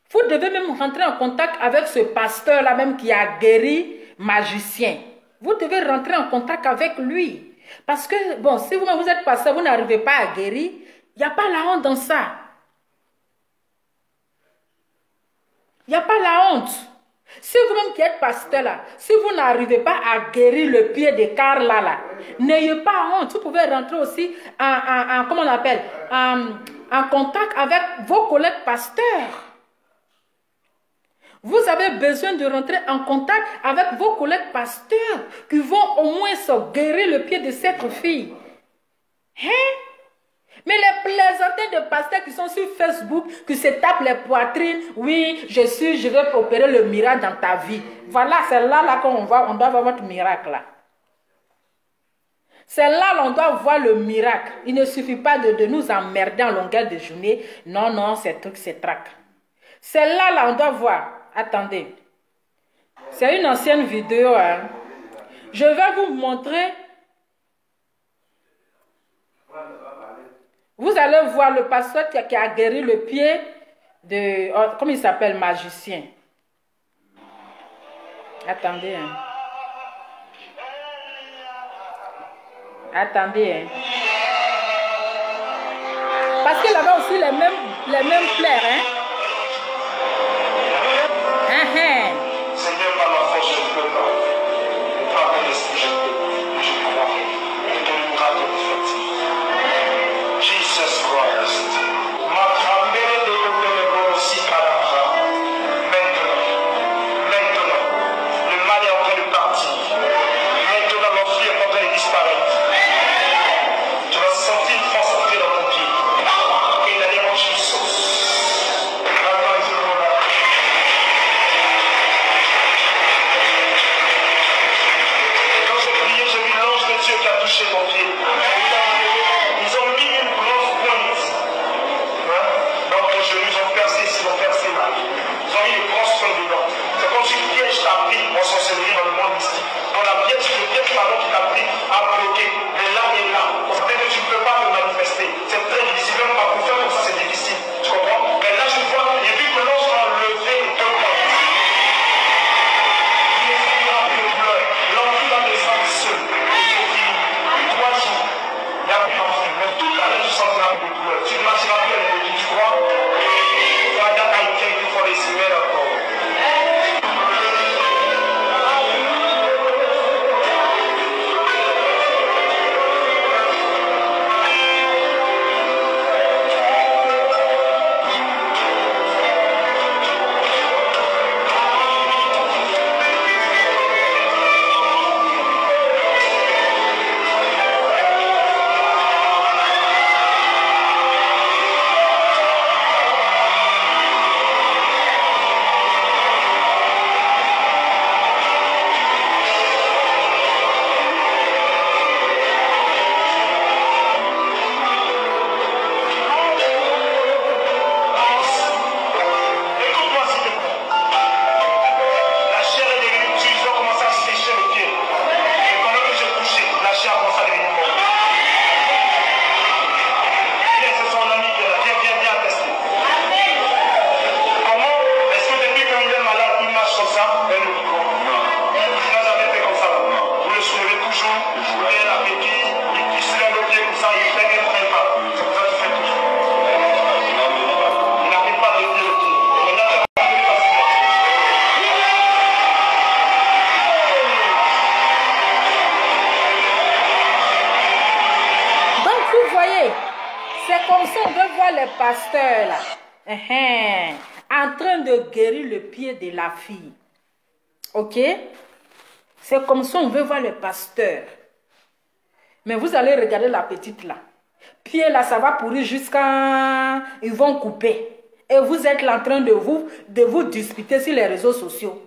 Vous devez même rentrer en contact avec ce pasteur là même qui a guéri magicien. Vous devez rentrer en contact avec lui. Parce que, bon, si vous êtes pasteur, vous n'arrivez pas à guérir, il n'y a pas la honte dans ça. Il n'y a pas la honte. Si vous-même qui êtes pasteur là, si vous n'arrivez pas à guérir le pied de Carla là, n'ayez pas honte. Vous pouvez rentrer aussi comment on appelle, en contact avec vos collègues pasteurs. Vous avez besoin de rentrer en contact avec vos collègues pasteurs qui vont au moins se guérir le pied de cette fille. Hein? Mais les plaisantins de pasteurs qui sont sur Facebook, qui se tapent les poitrines, oui, je vais opérer le miracle dans ta vie. Voilà, c'est là qu'on on doit voir votre miracle là. C'est là qu'on doit voir le miracle. Il ne suffit pas de nous emmerder en longueur de journée. Non, non, c'est truc, c'est trac. C'est là on doit voir. Attendez. C'est une ancienne vidéo. Hein. Je vais vous montrer. Vous allez voir le pasteur qui a guéri le pied de... comment il s'appelle? Magicien. Attendez. Hein. Attendez. Hein. Parce qu'il avait aussi les mêmes plaies. Hein. Seigneur, par la force, je ne peux pas. Par mon esprit, je crois. Et ton miracle est effectif. Jesus Christ. Ma grand-mère de l'Open aussi, maintenant, le mal est en train de partir. Maintenant, l'enfant est en train de disparaître. Tu vas sentir une force entrer dans ton pied. Et d'aller en Jesus. voyez, c'est comme ça on veut voir les pasteurs là. En train de guérir le pied de la fille. Ok? C'est comme ça on veut voir les pasteurs. Mais vous allez regarder la petite là. Pied là, ça va pourrir jusqu'à... Ils vont couper. Et vous êtes là en train de vous disputer sur les réseaux sociaux.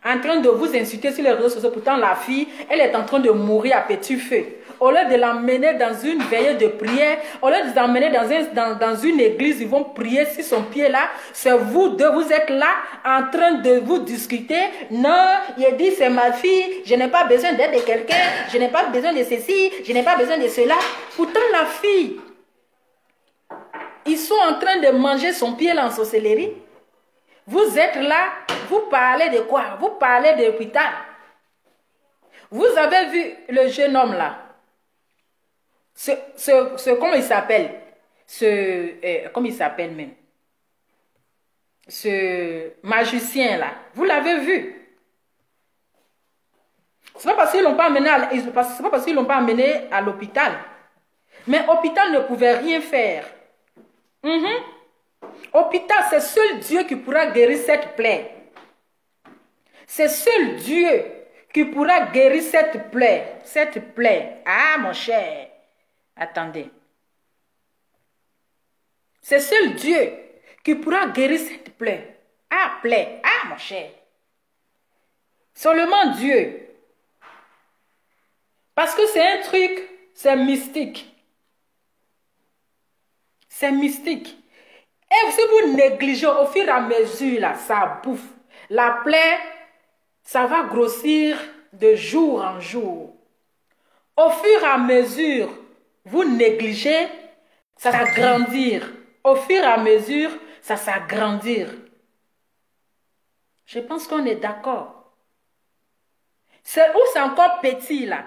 En train de vous insulter sur les réseaux sociaux. Pourtant, la fille, elle est en train de mourir à petit feu. Au lieu de l'emmener dans une veillée de prière, au lieu de l'emmener dans une église, ils vont prier sur son pied là. C'est vous deux, vous êtes là en train de vous discuter. Non, il dit c'est ma fille, je n'ai pas besoin d'aide de quelqu'un, je n'ai pas besoin de ceci, je n'ai pas besoin de cela. Pourtant, la fille, ils sont en train de manger son pied là en sorcellerie. Vous êtes là, vous parlez de quoi? Vous parlez de l'hôpital. Vous avez vu le jeune homme là? Comment il s'appelle? Comment il s'appelle même? Ce magicien là. Vous l'avez vu? Ce n'est pas parce qu'ils l'ont pas amené à l'hôpital. Mais l'hôpital ne pouvait rien faire. Hôpital, c'est seul Dieu qui pourra guérir cette plaie. C'est seul Dieu qui pourra guérir cette plaie. Cette plaie. Ah, mon cher. Attendez. C'est seul Dieu qui pourra guérir cette plaie. Ah, plaie. Ah, mon cher. Seulement Dieu. Parce que c'est un truc, c'est mystique. C'est mystique. Et si vous négligez au fur et à mesure, là, ça bouffe. La plaie, ça va grossir de jour en jour. Au fur et à mesure, vous négligez, ça s'agrandir. Au fur et à mesure, ça s'agrandir. Je pense qu'on est d'accord. C'est où c'est encore petit, là.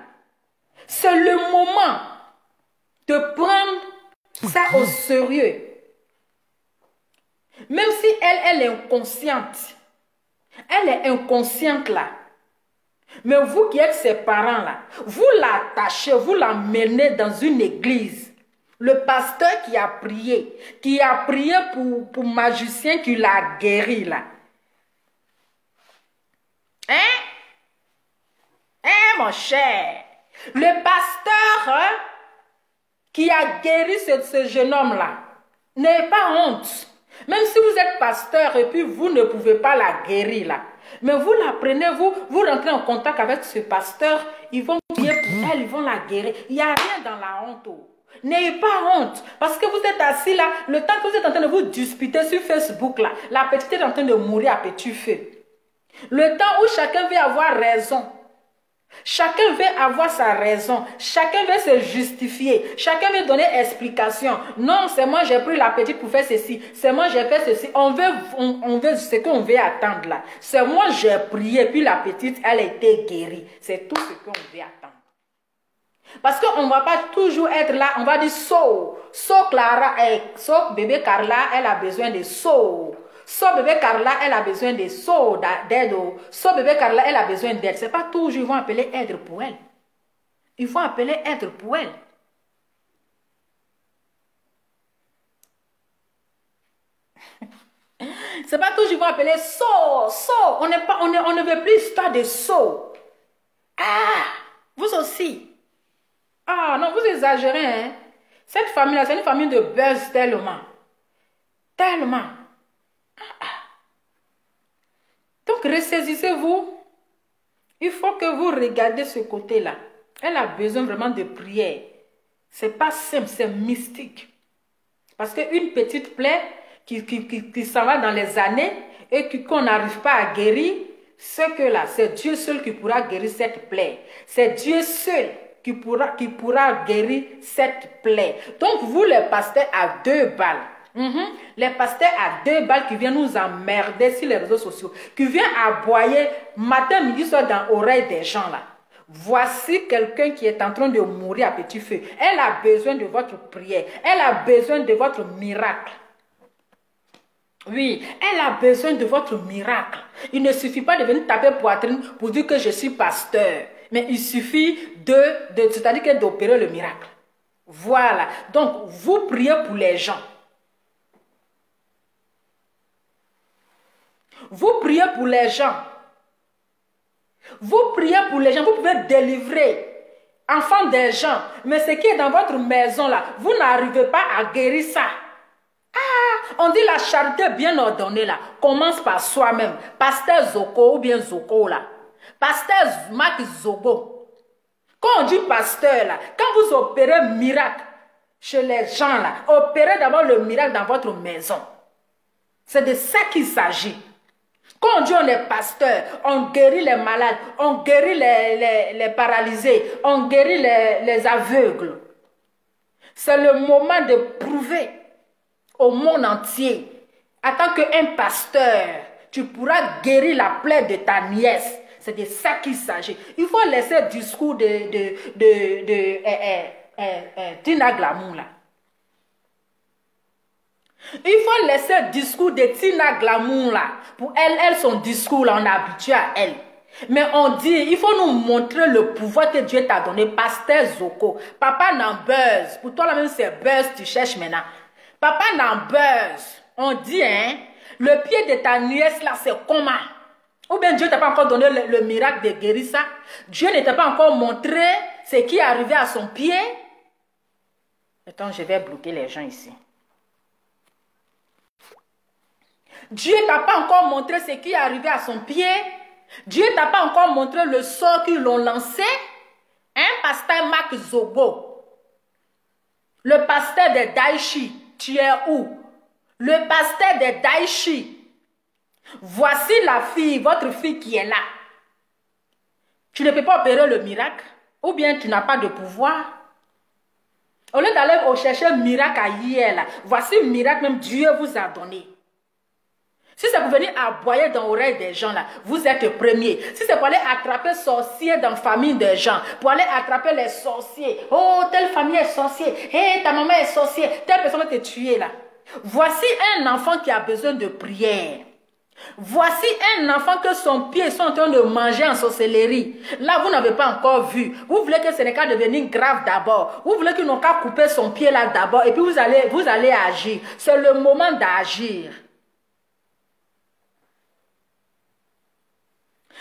C'est le moment de prendre ça au sérieux. Même si elle est inconsciente. Elle est inconsciente là. Mais vous qui êtes ses parents là, vous l'attachez, vous l'emmenez dans une église. Le pasteur qui a prié pour magicien qui l'a guéri là. Hein? Hein, mon cher? Le pasteur qui a guéri ce jeune homme là, n'ayez pas honte. Même si vous êtes pasteur et puis vous ne pouvez pas la guérir là. Mais vous la prenez, vous rentrez en contact avec ce pasteur, ils vont prier pour elle, ils vont la guérir. Il n'y a rien dans la honte. N'ayez pas honte. Parce que vous êtes assis là, le temps que vous êtes en train de vous disputer sur Facebook là, la petite est en train de mourir à petit feu. Le temps où chacun veut avoir raison. Chacun veut avoir sa raison. Chacun veut se justifier. Chacun veut donner explication. Non, c'est moi j'ai pris la petite pour faire ceci. C'est moi j'ai fait ceci. On veut ce qu'on veut attendre là. C'est moi j'ai prié puis la petite elle a été guérie. C'est tout ce qu'on veut attendre. Parce qu'on ne va pas toujours être là. On va dire bébé Carla elle a besoin de bébé Carla, elle a besoin de d'aide. Bébé Carla, elle a besoin d'aide. Ce n'est pas toujours ils vont appeler aide pour elle. Ils vont appeler aide pour elle. C'est pas toujours ils vont appeler On ne veut plus histoire de Ah, vous aussi. Ah non, vous exagérez. Hein? Cette famille-là, c'est une famille de buzz tellement. Tellement. Donc, ressaisissez-vous. Il faut que vous regardiez ce côté-là. Elle a besoin vraiment de prière. Ce n'est pas simple, c'est mystique. Parce qu'une petite plaie qui s'en va dans les années et qu'on n'arrive pas à guérir, c'est Dieu seul qui pourra guérir cette plaie. C'est Dieu seul qui pourra guérir cette plaie. Donc, vous, les pasteurs à 2 balles, les pasteurs à 2 balles qui viennent nous emmerder sur les réseaux sociaux, qui viennent aboyer matin, midi, soir dans l'oreille des gens là. Voici quelqu'un qui est en train de mourir à petit feu. Elle a besoin de votre prière. Elle a besoin de votre miracle. Oui, elle a besoin de votre miracle. Il ne suffit pas de venir taper poitrine pour dire que je suis pasteur. Mais il suffit c'est-à-dire d'opérer le miracle. Voilà. Donc, vous priez pour les gens. Vous priez pour les gens. Vous priez pour les gens. Vous pouvez délivrer enfants des gens. Mais ce qui est dans votre maison là, vous n'arrivez pas à guérir ça. Ah, on dit la charité bien ordonnée là, commence par soi-même. Pasteur Zoko ou bien Zoko là. Pasteur Marc Zogo. Quand on dit pasteur là, quand vous opérez miracle chez les gens là, opérez d'abord le miracle dans votre maison. C'est de ça qu'il s'agit. Quand on dit on est pasteur, on guérit les malades, on guérit les paralysés, on guérit les aveugles. C'est le moment de prouver au monde entier, en tant qu'un pasteur, tu pourras guérir la plaie de ta nièce. C'est de ça qu'il s'agit. Il faut laisser le discours de Tina Glamour là. Il faut laisser le discours de Tina Glamour là. Pour elle, son discours là, on est habitué à elle. Mais on dit, il faut nous montrer le pouvoir que Dieu t'a donné. Pasteur Zoko, papa n'en buzz. Pour toi là même c'est buzz, tu cherches maintenant. Papa n'en buzz. On dit, hein, le pied de ta nièce là, c'est comment? Ou bien Dieu t'a pas encore donné le miracle de guérir ça? Dieu ne t'a pas encore montré ce qui est arrivé à son pied? Attends, je vais bloquer les gens ici. Dieu t'a pas encore montré ce qui est arrivé à son pied? Dieu t'a pas encore montré le sort qu'ils l'ont lancé? Hein, pasteur Marc Zogo? Le pasteur de Daichi, tu es où? Le pasteur de Daichi. Voici la fille, votre fille qui est là. Tu ne peux pas opérer le miracle? Ou bien tu n'as pas de pouvoir? Au lieu d'aller chercher un miracle ailleurs, là, voici un miracle même Dieu vous a donné. Si c'est pour venir aboyer dans l'oreille des gens, là, vous êtes premier. Si c'est pour aller attraper sorciers dans la famille des gens, pour aller attraper les sorciers. Oh, telle famille est sorcier. Hey, ta maman est sorcier. Telle personne va te tuer là. Voici un enfant qui a besoin de prière. Voici un enfant que son pied sont en train de manger en sorcellerie. Là, vous n'avez pas encore vu. Vous voulez que ce n'est qu'à devenir grave d'abord. Vous voulez qu'ils n'ont qu'à couper son pied là d'abord. Et puis vous allez agir. C'est le moment d'agir.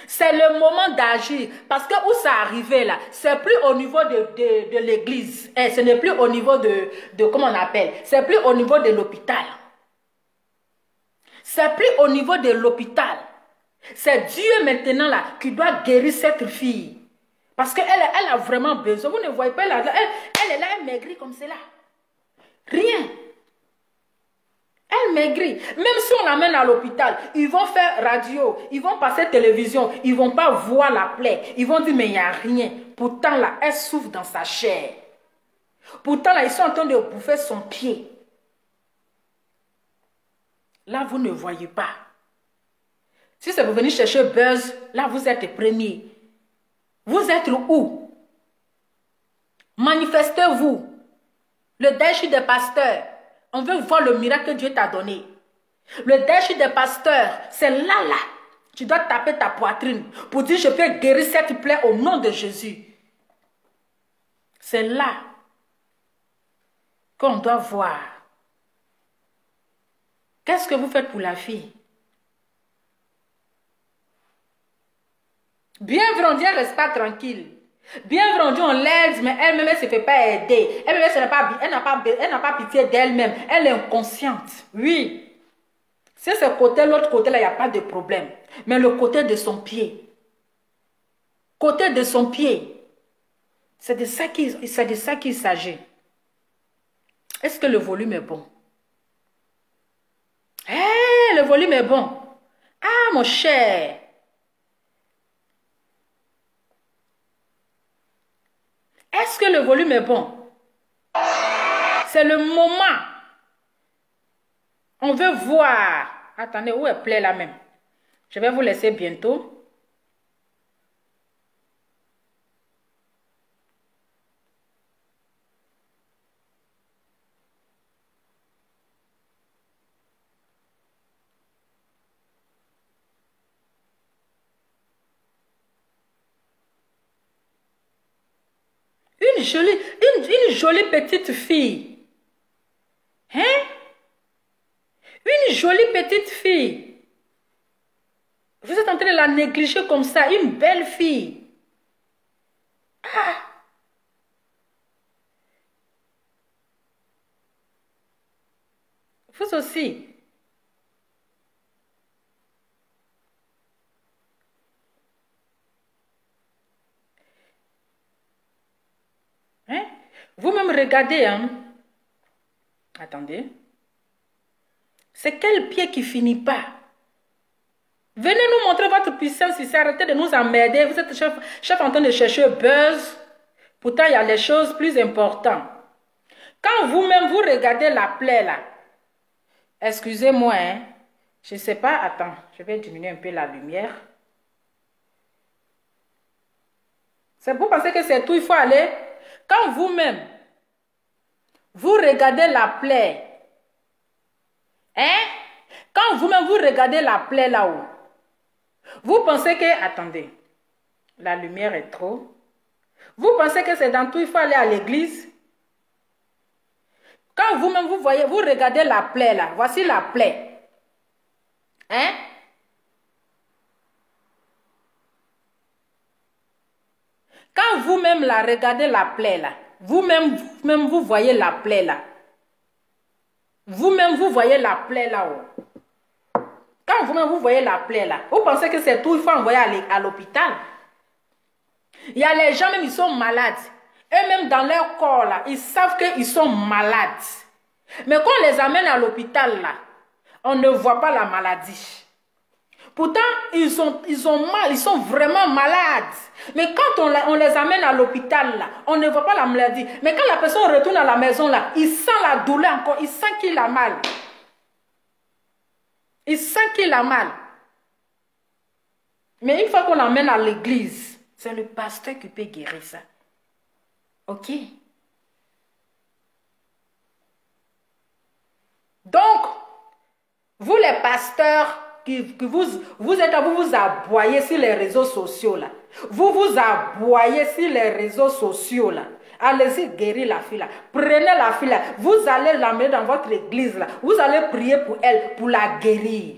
C'est le moment d'agir. Parce que où ça arrivé là, c'est plus au niveau de l'église. Ce n'est plus au niveau de comment on appelle. C'est plus au niveau de l'hôpital. C'est plus au niveau de l'hôpital. C'est Dieu maintenant là qui doit guérir cette fille. Parce qu'elle a vraiment besoin. Vous ne voyez pas, elle est là, elle maigrit comme cela. Rien. Elle maigrit. Même si on l'amène à l'hôpital, ils vont faire radio, ils vont passer télévision, ils ne vont pas voir la plaie. Ils vont dire, mais il n'y a rien. Pourtant, là, elle souffre dans sa chair. Pourtant, là, ils sont en train de bouffer son pied. Là, vous ne voyez pas. Si c'est pour venir chercher buzz, là, vous êtes premier. Vous êtes où? Manifestez-vous. Le déchet des pasteurs. On veut voir le miracle que Dieu t'a donné. Le déchet des pasteurs, c'est là. Tu dois taper ta poitrine pour dire, je peux guérir cette plaie au nom de Jésus. C'est là qu'on doit voir. Qu'est-ce que vous faites pour la fille? Bien vendu, elle ne reste pas tranquille. Bien vendu, on l'aide, mais elle-même, elle ne se fait pas aider. Elle-même, elle n'a pas pitié d'elle-même. Elle est inconsciente. Oui. Si c'est l'autre côté, là, il n'y a pas de problème. Mais le côté de son pied. Côté de son pied. C'est de ça qu'il s'agit. Est-ce que le volume est bon? Le volume est bon. Ah, mon cher. Est-ce que le volume est bon? C'est le moment. On veut voir. Attendez, où est plaît là même? Je vais vous laisser bientôt. Une une jolie petite fille. Hein? Une jolie petite fille. Vous êtes en train de la négliger comme ça, une belle fille. Ah! Vous aussi. Hein? Vous-même regardez, hein? Attendez. C'est quel pied qui finit pas? Venez nous montrer votre puissance ici. Arrêtez de nous emmerder. Vous êtes chef en train de chercher buzz. Pourtant, il y a les choses plus importantes. Quand vous-même, vous regardez la plaie là. Excusez-moi, hein. Je ne sais pas. Attends, je vais diminuer un peu la lumière. C'est pour penser que c'est tout. Il faut aller. Quand vous-même, vous regardez la plaie. Hein? Quand vous-même, vous regardez la plaie là-haut. Vous pensez que... Attendez. La lumière est trop. Vous pensez que c'est dans tout, il faut aller à l'église? Quand vous-même, vous voyez, vous regardez la plaie là. Voici la plaie. Hein? Quand vous-même la regardez la plaie là. Vous-même, vous voyez la plaie là. Vous-même, vous voyez la plaie là-haut. Quand vous-même, vous voyez la plaie là, vous pensez que c'est tout, il faut envoyer à l'hôpital. Il y a les gens, même ils sont malades. Eux-mêmes, dans leur corps là, ils savent qu'ils sont malades. Mais quand on les amène à l'hôpital là, on ne voit pas la maladie. Pourtant, ils ont mal, ils sont vraiment malades. Mais quand on les amène à l'hôpital là, on ne voit pas la maladie. Mais quand la personne retourne à la maison là, il sent la douleur encore, il sent qu'il a mal. Il sent qu'il a mal. Mais une fois qu'on l'emmène à l'église, c'est le pasteur qui peut guérir ça. Ok? Donc, vous les pasteurs, vous aboyez sur les réseaux sociaux là. Vous aboyez sur les réseaux sociaux là. Allez-y guérir la fille là. Prenez la fille là. Vous allez l'amener dans votre église là. Vous allez prier pour elle, pour la guérir.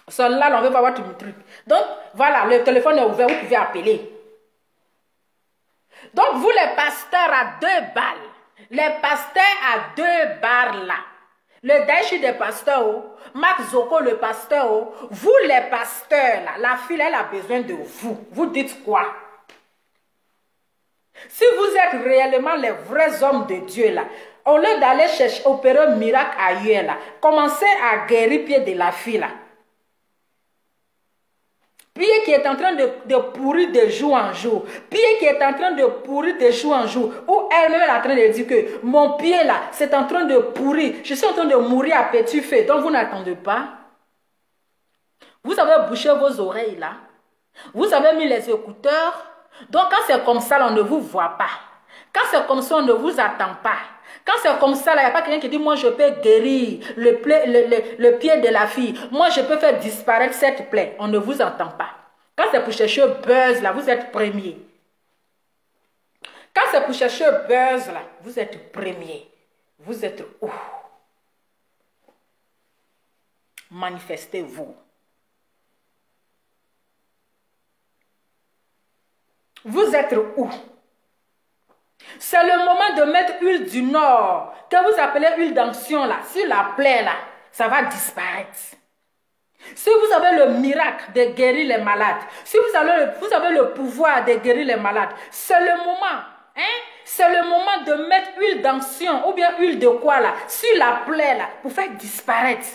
Celle-là, on veut pas voir tout le truc. Donc, voilà, le téléphone est ouvert, vous pouvez appeler. Donc, vous les pasteurs à 2 balles. Les pasteurs à 2 barres là. Le Daichi des pasteurs, Marc Zoko le pasteur, vous les pasteurs là, la fille elle a besoin de vous. Vous dites quoi? Si vous êtes réellement les vrais hommes de Dieu là, au lieu d'aller chercher opérer un miracle ailleurs là, commencez à guérir pied de la fille là. Pied qui est en train de pourrir de jour en jour. Pied qui est en train de pourrir de jour en jour. Ou elle-même est en train de dire que mon pied là, c'est en train de pourrir. Je suis en train de mourir à petit feu. Donc vous n'attendez pas. Vous avez bouché vos oreilles là. Vous avez mis les écouteurs. Donc quand c'est comme ça, là, on ne vous voit pas. Quand c'est comme ça, on ne vous attend pas. Quand c'est comme ça, il n'y a pas quelqu'un qui dit, moi je peux guérir le pied de la fille. Moi je peux faire disparaître cette plaie. On ne vous entend pas. Quand c'est pour chercher buzz, là, vous êtes premier. Quand c'est pour chercher buzz, là, vous êtes premier. Vous êtes où? Manifestez-vous. Vous êtes où? C'est le moment de mettre huile du Nord, que vous appelez huile d'onction là, sur la plaie là, ça va disparaître. Si vous avez le miracle de guérir les malades, si vous avez le pouvoir de guérir les malades, c'est le moment, hein? C'est le moment de mettre huile d'onction ou bien huile de quoi là, sur la plaie là, pour faire disparaître.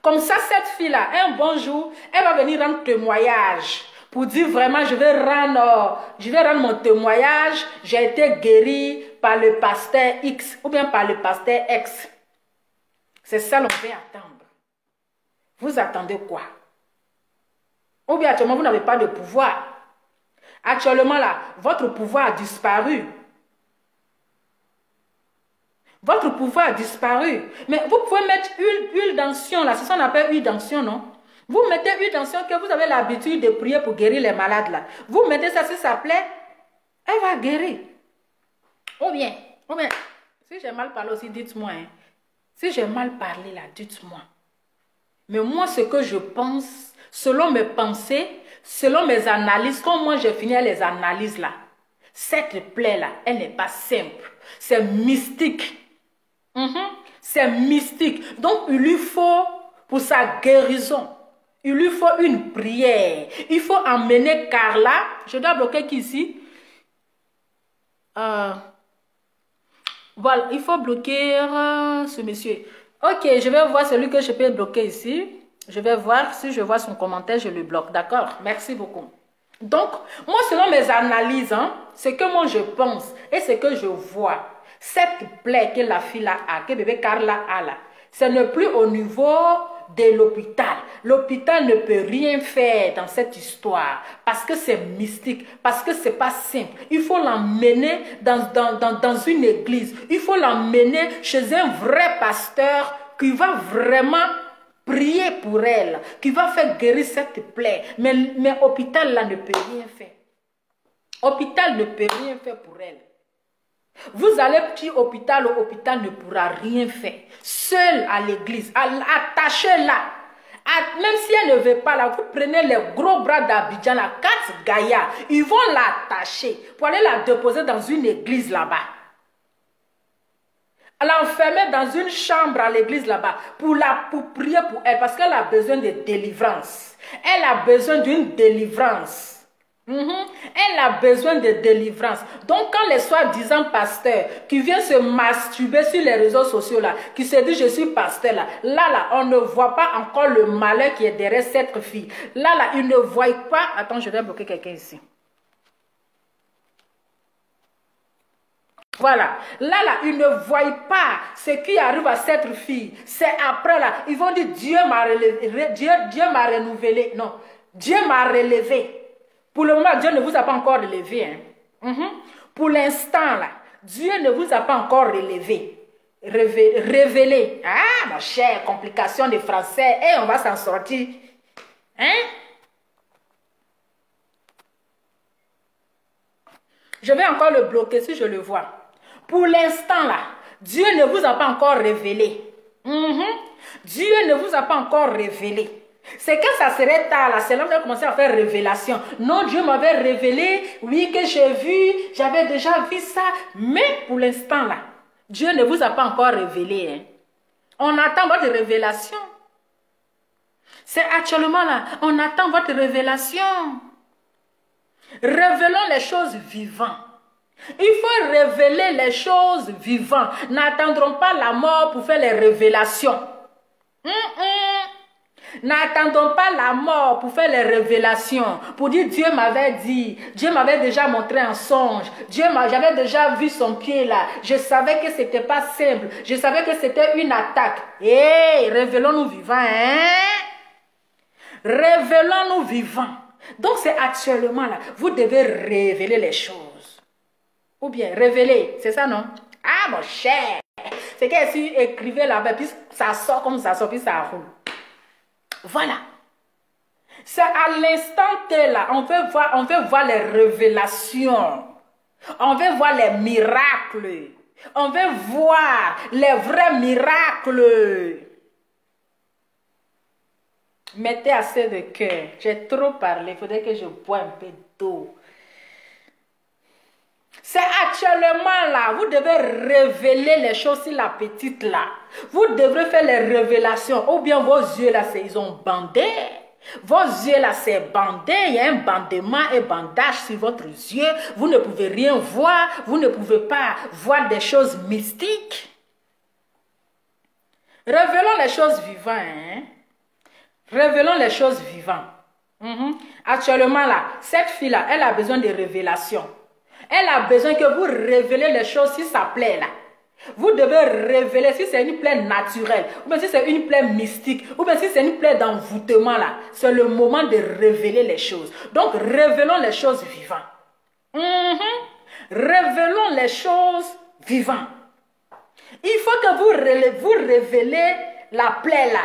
Comme ça, cette fille là, un bon jour, elle va venir rendre témoignage. Pour dire vraiment, je vais rendre mon témoignage, j'ai été guéri par le pasteur X ou bien par le pasteur X. C'est ça qu'on veut attendre. Vous attendez quoi? Ou bien actuellement, vous n'avez pas de pouvoir. Actuellement là, votre pouvoir a disparu. Votre pouvoir a disparu. Mais vous pouvez mettre huile d'onction là, c'est ça qu'on appelle huile d'onction, non? Vous mettez huile d'onction que vous avez l'habitude de prier pour guérir les malades là. Vous mettez ça sur sa plaie, elle va guérir. Ou bien, si j'ai mal parlé aussi, dites-moi. Hein. Si j'ai mal parlé là, dites-moi. Mais moi, ce que je pense, selon mes pensées, selon mes analyses, comme moi j'ai fini les analyses là, cette plaie-là, elle n'est pas simple. C'est mystique. C'est mystique. Donc, il lui faut, pour sa guérison, il lui faut une prière. Il faut emmener Carla. Je dois bloquer qui ici? Voilà, il faut bloquer ce monsieur. Ok, je vais voir celui que je peux bloquer ici. Je vais voir si je vois son commentaire, je le bloque. D'accord? Merci beaucoup. Donc, moi, selon mes analyses, ce que moi je pense et ce que je vois, cette plaie que la fille là a, que bébé Carla a là, ce n'est plus au niveau de l'hôpital. L'hôpital ne peut rien faire dans cette histoire parce que c'est mystique, parce que c'est pas simple. Il faut l'emmener dans une église. Il faut l'emmener chez un vrai pasteur qui va vraiment prier pour elle, qui va faire guérir cette plaie. Mais l'hôpital là ne peut rien faire. L'hôpital ne peut rien faire pour elle. Vous allez petit hôpital, l'hôpital ne pourra rien faire. Seul à l'église, attachez-la. Même si elle ne veut pas là, vous prenez les gros bras d'Abidjan, la 4 gaillards, ils vont l'attacher pour aller la déposer dans une église là-bas. L'enfermer dans une chambre à l'église là-bas pour prier pour elle parce qu'elle a besoin de délivrance. Elle a besoin d'une délivrance. Elle a besoin de délivrance. Donc quand les soi-disant pasteurs qui viennent se masturber sur les réseaux sociaux là, qui se disent je suis pasteur là, on ne voit pas encore le malheur qui est derrière cette fille. Là, ils ne voient pas. Attends, je vais bloquer quelqu'un ici. Voilà. Là, ils ne voient pas ce qui arrive à cette fille. C'est après là, ils vont dire Dieu m'a relevé, Dieu m'a renouvelé. Non, Dieu m'a relevé. Pour le moment, Dieu ne vous a pas encore relevé. Pour l'instant là, Dieu ne vous a pas encore relevé. Révélé. Ah, mon cher, complication de français. Et on va s'en sortir. Je vais encore le bloquer si je le vois. Pour l'instant là, Dieu ne vous a pas encore révélé. Dieu ne vous a pas encore révélé. C'est quand ça serait tard là, c'est là que vous allez commencer à faire révélation. Non, Dieu m'avait révélé, oui que j'ai vu, j'avais déjà vu ça. Mais pour l'instant là, Dieu ne vous a pas encore révélé. On attend votre révélation. C'est actuellement là, on attend votre révélation. Révélons les choses vivantes. Il faut révéler les choses vivantes. N'attendrons pas la mort pour faire les révélations. N'attendons pas la mort pour faire les révélations. Pour dire Dieu m'avait dit. Dieu m'avait déjà montré un songe. J'avais déjà vu son pied là. Je savais que c'était pas simple. Je savais que c'était une attaque. Hé, révélons-nous vivants. Révélons-nous vivants. Donc c'est actuellement là. Vous devez révéler les choses. Ou bien révéler. C'est ça non? Ah mon cher. C'est que si écrivez là-bas, puis ça sort comme ça sort, puis ça roule. Voilà. C'est à l'instant T là, on veut voir les révélations. On veut voir les miracles. On veut voir les vrais miracles. Mettez assez de cœur. J'ai trop parlé. Il faudrait que je bois un peu d'eau. C'est actuellement là, vous devez révéler les choses sur la petite là. Vous devrez faire les révélations. Ou bien vos yeux là, ils ont bandé. Vos yeux là, c'est bandé. Il y a un bandement et bandage sur votre yeux. Vous ne pouvez rien voir. Vous ne pouvez pas voir des choses mystiques. Révélons les choses vivantes. Révélons les choses vivantes. Actuellement là, cette fille là, elle a besoin de révélations. Elle a besoin que vous révélez les choses si ça plaît là. Vous devez révéler si c'est une plaie naturelle, ou bien si c'est une plaie mystique, ou bien si c'est une plaie d'envoûtement là. C'est le moment de révéler les choses. Donc révélons les choses vivantes. Révélons les choses vivantes. Il faut que vous révélez la plaie là.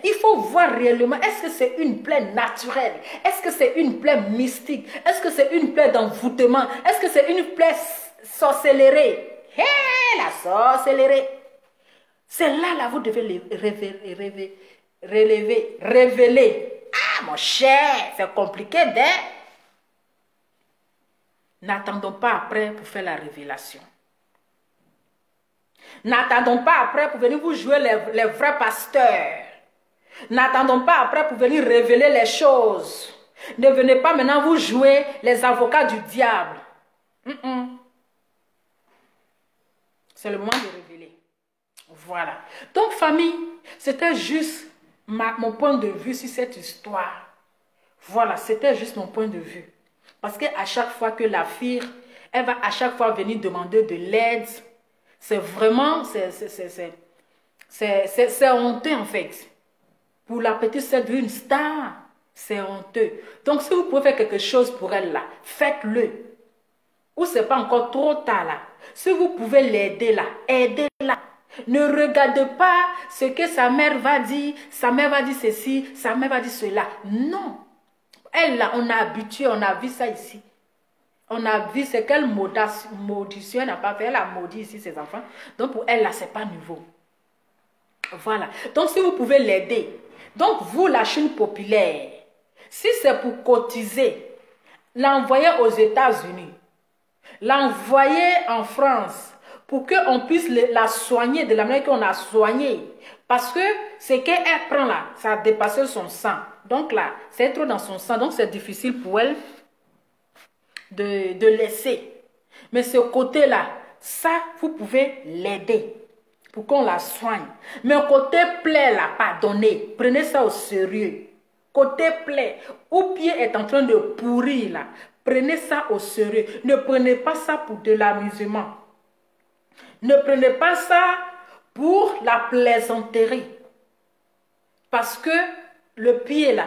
Il faut voir réellement, est-ce que c'est une plaie naturelle? Est-ce que c'est une plaie mystique? Est-ce que c'est une plaie d'envoûtement? Est-ce que c'est une plaie sorcellerie. Hé, la sorcellerie. C'est là, vous devez les révéler. Ah, mon cher, c'est compliqué d'être. N'attendons pas après pour faire la révélation. N'attendons pas après pour venir vous jouer les vrais pasteurs. N'attendons pas après pour venir révéler les choses. Ne venez pas maintenant vous jouer les avocats du diable. C'est le moment de révéler. Voilà. Donc, famille, c'était juste mon point de vue sur cette histoire. Voilà, c'était juste mon point de vue. Parce qu'à chaque fois que la fille, elle va à chaque fois venir demander de l'aide, c'est vraiment, c'est honteux en fait. Pour la petite sœur d'une star, c'est honteux. Donc, si vous pouvez faire quelque chose pour elle là, faites-le. Ou c'est pas encore trop tard là. Si vous pouvez l'aider là, aidez-la. Ne regardez pas ce que sa mère va dire. Sa mère va dire ceci, sa mère va dire cela. Non. Elle là, on a habitué, on a vu ça ici. On a vu ce qu'elle maudissait, elle n'a pas fait. Elle a maudit ici ses enfants. Donc pour elle là, c'est pas nouveau. Voilà. Donc si vous pouvez l'aider. Donc vous, la chaîne populaire, si c'est pour cotiser, l'envoyer aux États-Unis, l'envoyer en France, pour qu'on puisse la soigner de la manière qu'on a soigné. Parce que ce qu'elle prend là, ça a dépassé son sang. Donc là, c'est trop dans son sang. Donc c'est difficile pour elle de laisser. Mais ce côté-là, ça, vous pouvez l'aider pour qu'on la soigne. Mais côté plaie là, pardonnez, prenez ça au sérieux. Côté plaie, où pied est en train de pourrir là, prenez ça au sérieux. Ne prenez pas ça pour de l'amusement. Ne prenez pas ça pour la plaisanterie. Parce que le pied là,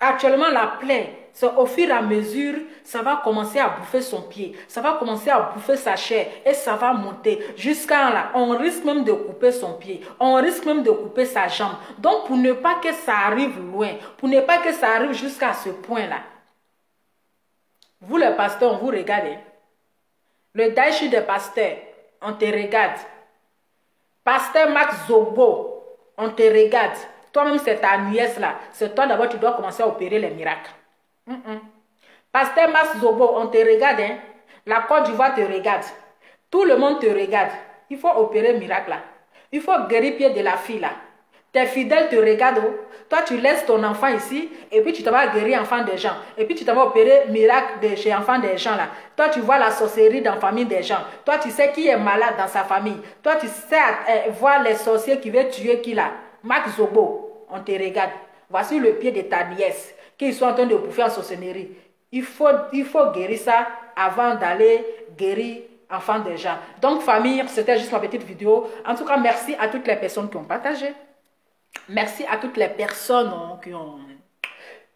actuellement la plaie, au fur et à mesure, ça va commencer à bouffer son pied. Ça va commencer à bouffer sa chair. Et ça va monter. Jusqu'à là, on risque même de couper son pied. On risque même de couper sa jambe. Donc pour ne pas que ça arrive loin, pour ne pas que ça arrive jusqu'à ce point-là, vous les pasteurs, on vous regarde. Le daïchi des pasteurs, on te regarde. Pasteur Max Zobo, on te regarde. Toi-même, c'est ta nièce là. C'est toi d'abord, tu dois commencer à opérer les miracles. Pasteur Max Zobo, on te regarde. Hein? La Côte d'Ivoire te regarde. Tout le monde te regarde. Il faut opérer miracle là. Il faut guérir pied de la fille là. Tes fidèles te regardent. Toi, tu laisses ton enfant ici et puis tu t'en vas guérir enfant des gens. Et puis tu t'en vas opérer miracle chez enfant des gens là. Toi, tu vois la sorcellerie dans la famille des gens. Toi, tu sais qui est malade dans sa famille. Toi, tu sais voir les sorciers qui veulent tuer qui là. Max Zobo, on te regarde. Voici le pied de ta nièce qui sont en train de bouffer en sorcellerie. Il faut guérir ça avant d'aller guérir enfant des gens. Donc, famille, c'était juste ma petite vidéo. En tout cas, merci à toutes les personnes qui ont partagé. Merci à toutes les personnes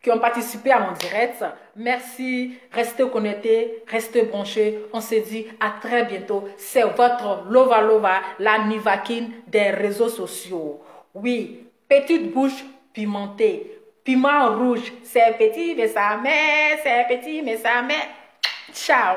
qui ont participé à mon direct. Merci. Restez connectés, restez branchés. On se dit à très bientôt. C'est votre Lova Lova, la Nivaquine des réseaux sociaux. Oui, petite bouche pimentée. Piment rouge. C'est petit, mais ça met. C'est petit, mais ça met. Ciao.